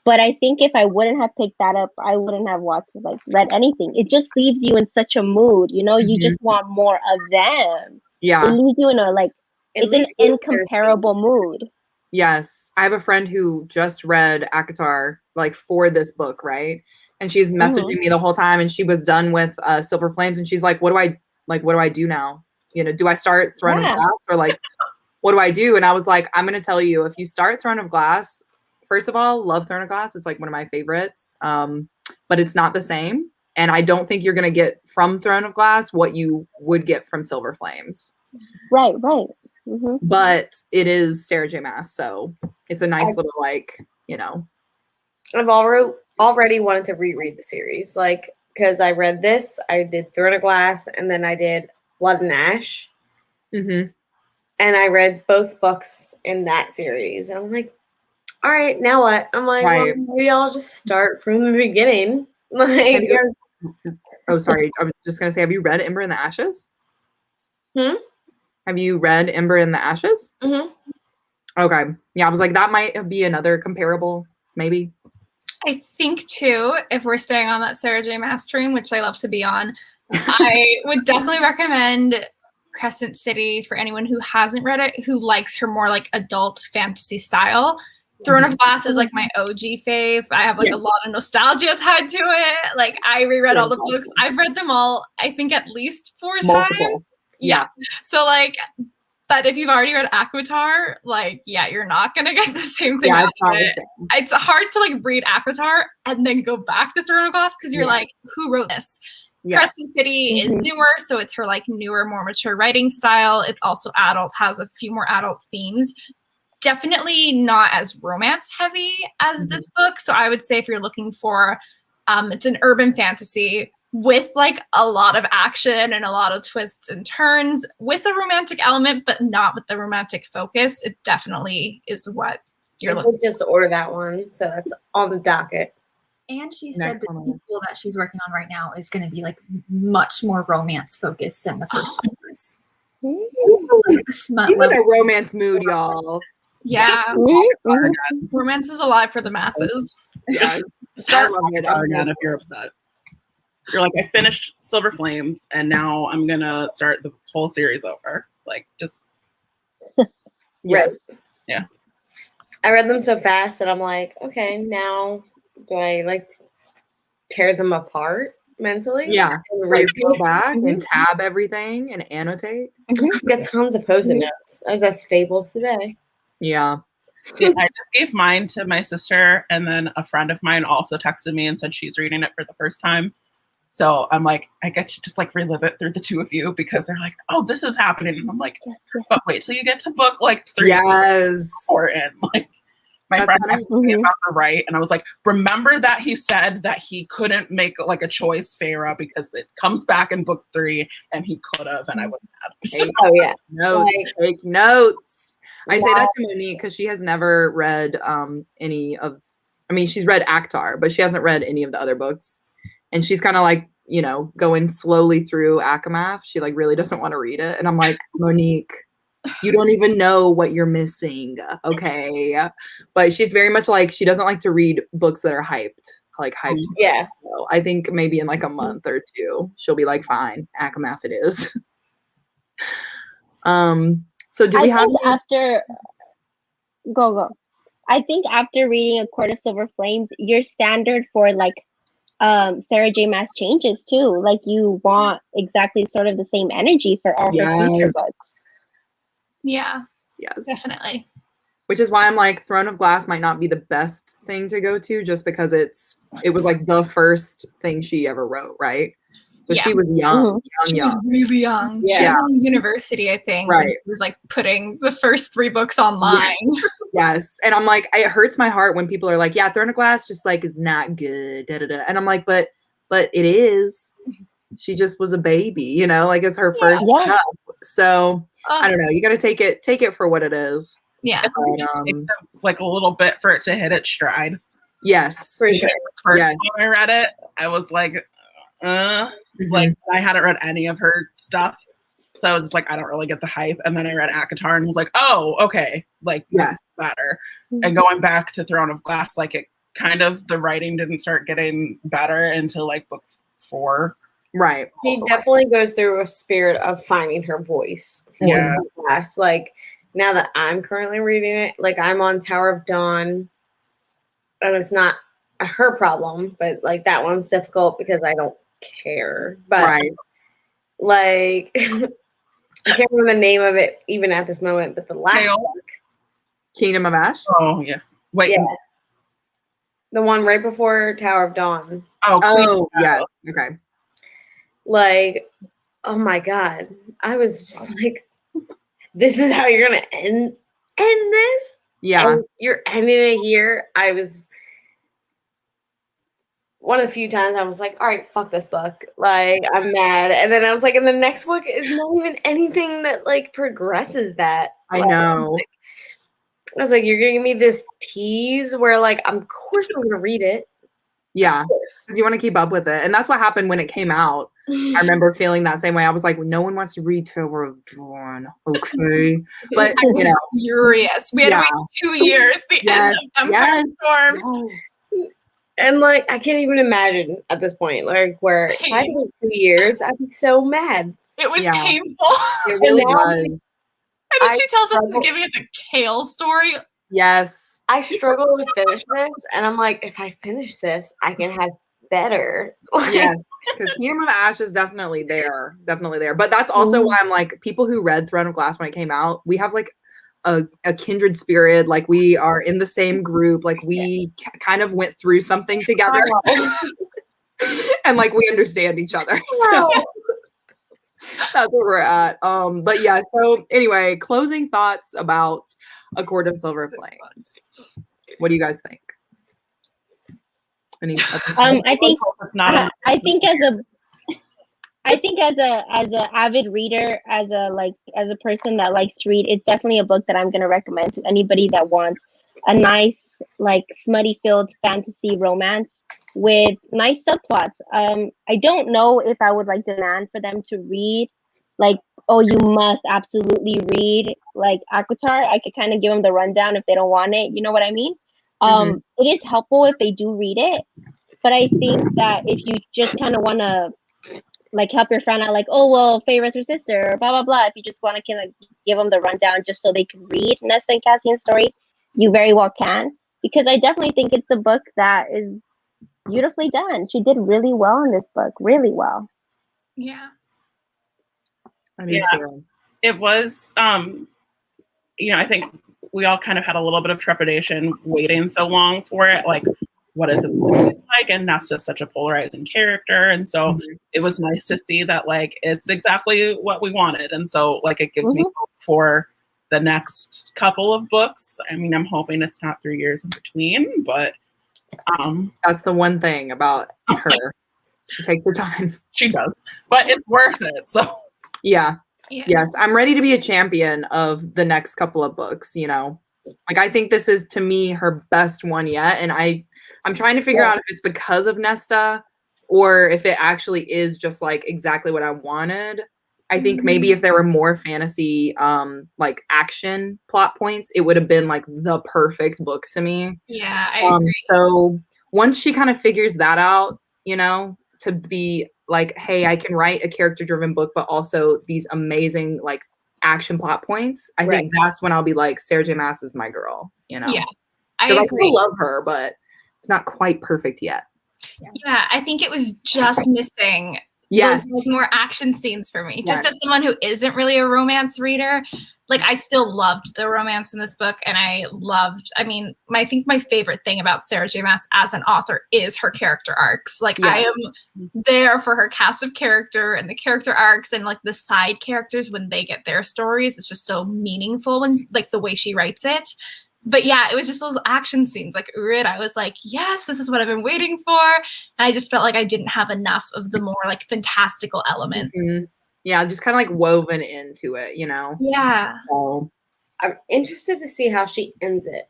But I think if I wouldn't have picked that up, I wouldn't have read anything. It just leaves you in such a mood, you know, you just want more of them. Yeah. It leaves you in it's an incomparable mood. Yes. I have a friend who just read ACOTAR like for this book, right? And she's messaging me the whole time, and she was done with Silver Flames, and she's like, what do I do now? You know, do I start Throne of Glass, or like what do I do? And I was like, I'm gonna tell you, if you start Throne of Glass, first of all, love Throne of Glass. It's like one of my favorites. But it's not the same. And I don't think you're gonna get from Throne of Glass what you would get from Silver Flames. Right. Mm-hmm. But it is Sarah J. Maas, so it's a nice little like, you know. I've already wanted to reread the series, like, because I read this, I did Throne of Glass, and then I did Blood and Ash. Mm-hmm. And I read both books in that series, and I'm like, all right, now what? I'm like, well, maybe I'll just start from the beginning. Like, oh, sorry, I was just gonna say, have you read Ember in the Ashes? Have you read Ember in the Ashes? Mm-hmm. Okay. Yeah, I was like, that might be another comparable, maybe. I think, too, if we're staying on that Sarah J. Maas train, which I love to be on, I would definitely recommend Crescent City for anyone who hasn't read it, who likes her more, like, adult fantasy style. Throne of Glass is, like, my OG fave. I have, like, a lot of nostalgia tied to it. Like, I reread all the books. I've read them all, I think, at least 4 times. Yeah. So like, but if you've already read ACOTAR, like, yeah, you're not gonna get the same thing out of it. It's hard to like read ACOTAR and then go back to Throne of Glass because you're like, who wrote this? Crescent City is newer, so it's her like newer, more mature writing style. It's also adult, has a few more adult themes. Definitely not as romance heavy as this book. So I would say if you're looking for, it's an urban fantasy with like a lot of action and a lot of twists and turns with a romantic element, but not with the romantic focus. It definitely is what you're looking for. Just order that one. So that's on the docket. And she said the sequel that she's working on right now is going to be like much more romance focused than the first one was. Like, even a romance mood, y'all. Yeah. Romance is alive for the masses. Yeah. Start again if you're upset. You're like, I finished Silver Flames, and now I'm gonna start the whole series over. Like, just yes, yeah. I read them so fast that I'm like, okay, now do I like tear them apart mentally. Yeah. And Like read go back and tab everything and annotate. Get tons of post-it notes. As that staples today. Yeah. Yeah, I just gave mine to my sister, and then a friend of mine also texted me and said she's reading it for the first time. So I'm like, I get to just like relive it through the two of you because they're like, oh, this is happening. And I'm like, but wait, so you get to book like 3 Yes. important. Like my That's friend kind of- asked me about the right, and I was like, remember that he said that he couldn't make like a choice, Farah, because it comes back in book 3 and he could have, and I was mad. Take Oh yeah. notes. Like- Take notes. I say Wow. that to Monique because she has never read any of. I mean, she's read Akhtar, but she hasn't read any of the other books. And she's kind of like, you know, going slowly through ACOMF. She like really doesn't want to read it. And I'm like, Monique, you don't even know what you're missing. Okay. But she's very much like, she doesn't like to read books that are hyped. Yeah. So I think maybe in like a month or two, she'll be like, fine, ACOMF it is. So do we have think after go. I think after reading A Court of Silver Flames, your standard for like Sarah J. Maas changes too. Like you want exactly sort of the same energy for all her future books. Yeah, Yes. definitely. Which is why I'm like, Throne of Glass might not be the best thing to go to just because it was like the first thing she ever wrote, right? So Yeah. she was young, She was really young. Yeah. She was in university, I think. Right. She was like putting the first 3 books online. Yes. And I'm like, it hurts my heart when people are like, yeah, Throne of Glass just like is not good. Da, da, da. And I'm like, but it is. She just was a baby, you know, like it's her first stuff. So I don't know. You got to take it for what it is. Yeah. It just takes like a little bit for it to hit its stride. Yes. For sure. First Yes. time I read it, I was like, like I hadn't read any of her stuff. So I was just like, I don't really get the hype. And then I read ACOTAR and was like, oh, okay. Like, this is better. And going back to Throne of Glass, like it kind of, the writing didn't start getting better until like book 4. Right. She definitely goes through a spirit of finding her voice for the class. Like now that I'm currently reading it, like I'm on Tower of Dawn, and it's not her problem, but like that one's difficult because I don't care. But like I can't remember the name of it even at this moment, but the last book, Kingdom of Ash. Oh yeah. Wait. Yeah. The one right before Tower of Dawn. Oh yes. Okay. Like, oh my God. I was just like, this is how you're gonna end this? Yeah. And you're ending it here. I was one of the few times I was like, all right, fuck this book. Like, I'm mad. And then I was like, and the next book is not even anything that like progresses that. I know. Like, I was like, you're giving me this tease where like, of course I'm gonna read it. Yeah. Because you want to keep up with it. And that's what happened when it came out. I remember feeling that same way. I was like, no one wants to read Tower of Dawn. Okay. But I was furious. We had to wait 2 years. The end of Empire Storms. And like, I can't even imagine at this point, like, where if I did 2 years, I'd be so mad. It was painful. It really was. And then she tells us she's giving us a Kale story. Yes. I struggle to finish this, and I'm like, if I finish this, I can have better. Yes, because Kingdom of Ash is definitely there. But that's also why I'm like, people who read Throne of Glass when it came out, we have like a kindred spirit. Like we are in the same group. Like we kind of went through something together. And like we understand each other. So that's where we're at. But yeah, so anyway, closing thoughts about A Court of Silver Flames. What do you guys think? I think as a avid reader, as a person that likes to read, it's definitely a book that I'm going to recommend to anybody that wants a nice, like, smutty filled fantasy romance with nice subplots. I don't know if I would like demand for them to read like, oh, you must absolutely read like ACOTAR. I could kind of give them the rundown if they don't want it. You know what I mean? It is helpful if they do read it, but I think that if you just kind of want to like help your friend out, like, oh, well, Feyre's her sister, or blah, blah, blah. If you just want to kind of give them the rundown just so they can read Nesta and Cassian's story, you very well can. Because I definitely think it's a book that is beautifully done. She did really well in this book, really well. Yeah. I do too. It was, I think we all kind of had a little bit of trepidation waiting so long for it. Like, what is this like? And Nesta's such a polarizing character. And so it was nice to see that, like, it's exactly what we wanted. And so, like, it gives me hope for the next couple of books. I mean, I'm hoping it's not 3 years in between, but that's the one thing about her. She takes her time. She does, but it's worth it. So yeah. Yes, I'm ready to be a champion of the next couple of books, Like, I think this is, to me, her best one yet. And I'm trying to figure out if it's because of Nesta or if it actually is just, like, exactly what I wanted. I think maybe if there were more fantasy, like, action plot points, it would have been, like, the perfect book to me. Yeah, I agree. So once she kind of figures that out, to be like, hey, I can write a character-driven book, but also these amazing, like, action plot points. I think that's when I'll be like, Sarah J. Maas is my girl, Yeah, because I still love her, but it's not quite perfect yet. Yeah, I think it was just missing those more action scenes for me. Just as someone who isn't really a romance reader, like, I still loved the romance in this book, and I think my favorite thing about Sarah J. Maas as an author is her character arcs. Like, I am there for her cast of character and the character arcs and, like, the side characters when they get their stories. It's just so meaningful when, like, the way she writes it. But yeah, it was just those action scenes, like Urid. I was like, yes, this is what I've been waiting for. And I just felt like I didn't have enough of the more, like, fantastical elements. Yeah, just kind of, like, woven into it, Yeah. So, I'm interested to see how she ends it.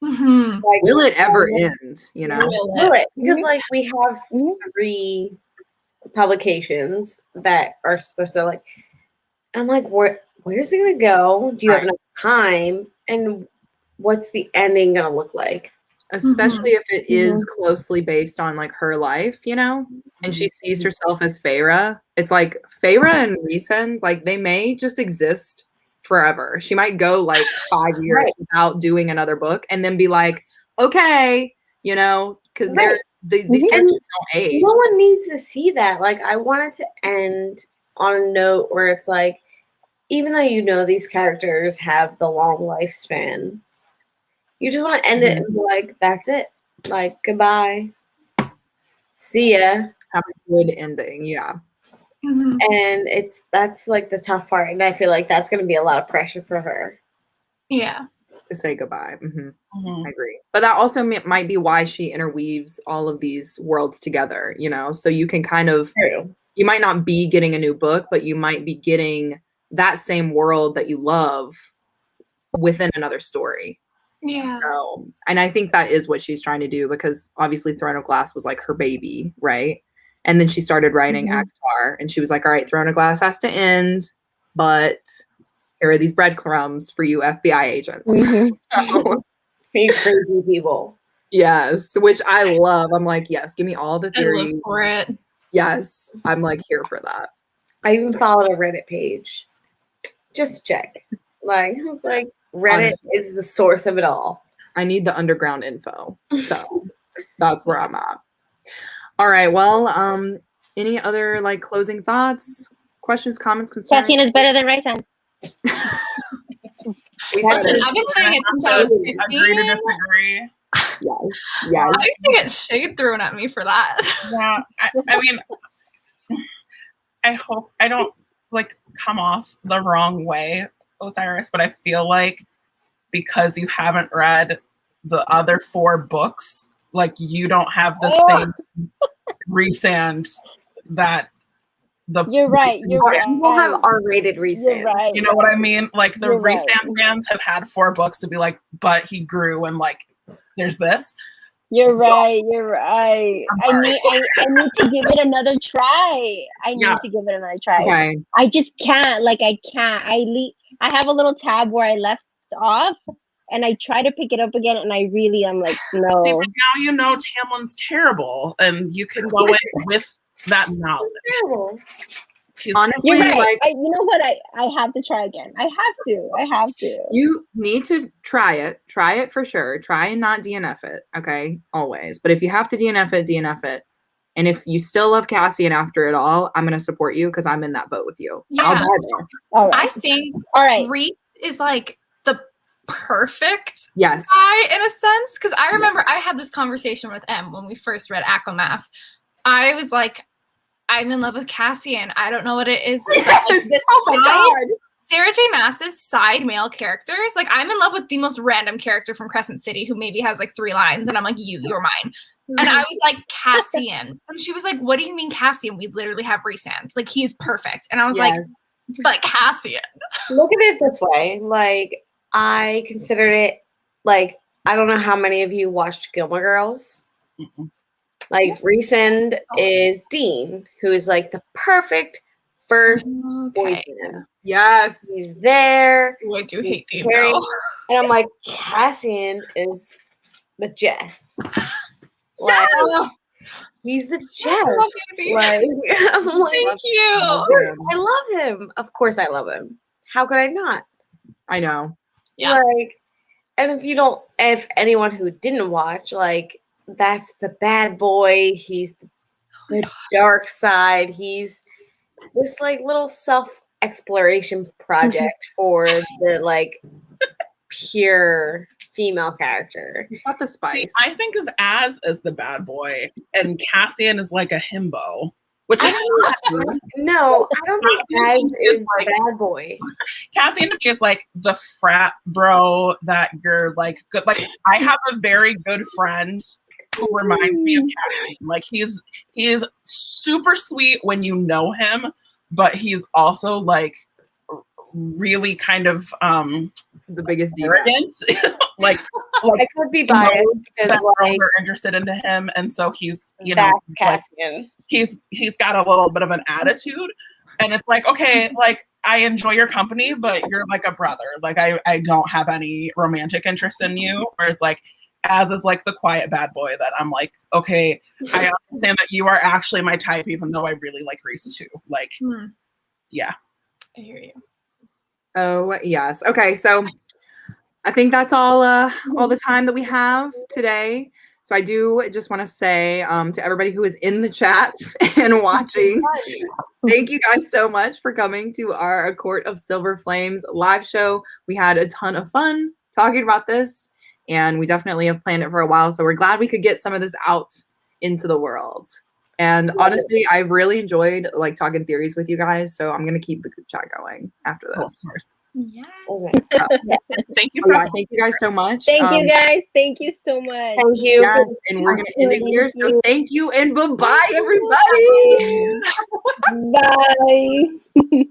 Like, will it ever end? Will it? Because, like, we have 3 publications that are supposed to, like, I'm like, where's it gonna go? Do you have enough time? And what's the ending gonna look like? Especially if it is closely based on, like, her life, and she sees herself as Feyre. It's like Feyre and Rhysand, like, they may just exist forever. She might go, like, 5 years without doing another book and then be like, okay, because these characters don't age. No one needs to see that. Like, I want it to end on a note where it's like, even though these characters have the long lifespan, you just want to end it and be like, that's it. Like, goodbye. See ya. Have a good ending, yeah. And that's like the tough part. And I feel like that's going to be a lot of pressure for her. Yeah. To say goodbye. I agree. But that also might be why she interweaves all of these worlds together, So you can kind of, you might not be getting a new book, but you might be getting that same world that you love within another story. Yeah. So, and I think that is what she's trying to do, because obviously Throne of Glass was, like, her baby, right? And then she started writing ACOTAR, and she was like, all right, Throne of Glass has to end, but here are these breadcrumbs for you FBI agents. So, you crazy people. Yes, which I love. I'm like, yes, give me all the theories. I live for it. Yes, I'm, like, here for that. I even followed a Reddit page just to check. Like, I was like, Reddit is the source of it all. I need the underground info. So that's where I'm at. All right. Well, any other, like, closing thoughts, questions, comments, concerns? Cassian is better than Rhysand. Listen, I've been saying it since I was 15. Agree to disagree. Yes. I used to get shade thrown at me for that. Yeah. I mean, I hope I don't, like, come off the wrong way, Osiris, but I feel like because you haven't read the other 4 books, like, you don't have the same Rhysand that You're right. You will have R-rated Rhysand. Right. You know what I mean? Like, the Rhysand fans have had 4 books to be like, but he grew and, like, there's this. You're right. I need to give it another try. Okay. I just can't. Like, I can't. I have a little tab where I left off, and I try to pick it up again, and I'm like, no. See, but now you know Tamlin's terrible, and you can go in with that knowledge. Terrible. Honestly, You're right. like, you know what? I have to try again. I have to. you need to try it. Try it for sure. Try and not DNF it. Okay, always. But if you have to DNF it, DNF it. And if you still love Cassian after it all, I'm gonna support you because I'm in that boat with you. Yeah. I'll die there. All right. I think All right. Reese is like the perfect Yes. guy in a sense. Because I remember I had this conversation with Em when we first read ACOMAF. I was like, I'm in love with Cassian. I don't know what it is. Yes. Like, this Oh my God. Sarah J. Maas's side male characters. Like, I'm in love with the most random character from Crescent City who maybe has like 3 lines, and I'm like, you're mine. And I was like, Cassian. And she was like, what do you mean Cassian? We literally have Resand. Like, he's perfect. And I was like, but Cassian. Look at it this way. Like, I considered it, like, I don't know how many of you watched Gilmore Girls. Mm-mm. Like, Resand is Dean, who is like the perfect first boyfriend. Yes. He's there. Oh, I do He's hate Dean, caring. though. And I'm like, Cassian is the Jess. Like, he's the Jess. Like, I'm like, Thank you. I love him. Of course I love him. How could I not? I know. Yeah. Like, and if anyone who didn't watch, like, that's the bad boy. He's the dark side. He's this like little self-exploration project for the like pure female character. He's got the spice. I think of Az as the bad boy, and Cassian is like a himbo, which is No, I don't think Az Cassian is like the bad boy. Cassian is like the frat bro that you're like good. Like, I have a very good friend who reminds me of Cassian. Like, he is super sweet when you know him, but he's also like really kind of the biggest diva. arrogant. like I could be biased because that girls like are interested into him, and so he's that's like, Cassian. he's got a little bit of an attitude, and it's like, okay, like, I enjoy your company, but you're like a brother. Like, I don't have any romantic interest in you. Whereas like Az is like the quiet bad boy that I'm like, okay, I understand that you are actually my type, even though I really like Reese too. Like, yeah. I hear you. Oh yes. Okay, so I think that's all the time that we have today. So I do just want to say to everybody who is in the chat and watching, thank you guys so much for coming to our A Court of Silver Flames live show. We had a ton of fun talking about this, and we definitely have planned it for a while. So we're glad we could get some of this out into the world. And honestly, I've really enjoyed like talking theories with you guys. So I'm gonna keep the group chat going after this. Yes. Thank you. Thank you guys so much. Thank you guys. Thank you so much. Thank you. Yes, and we're gonna end it here. So thank you and bye-bye, everybody. Bye.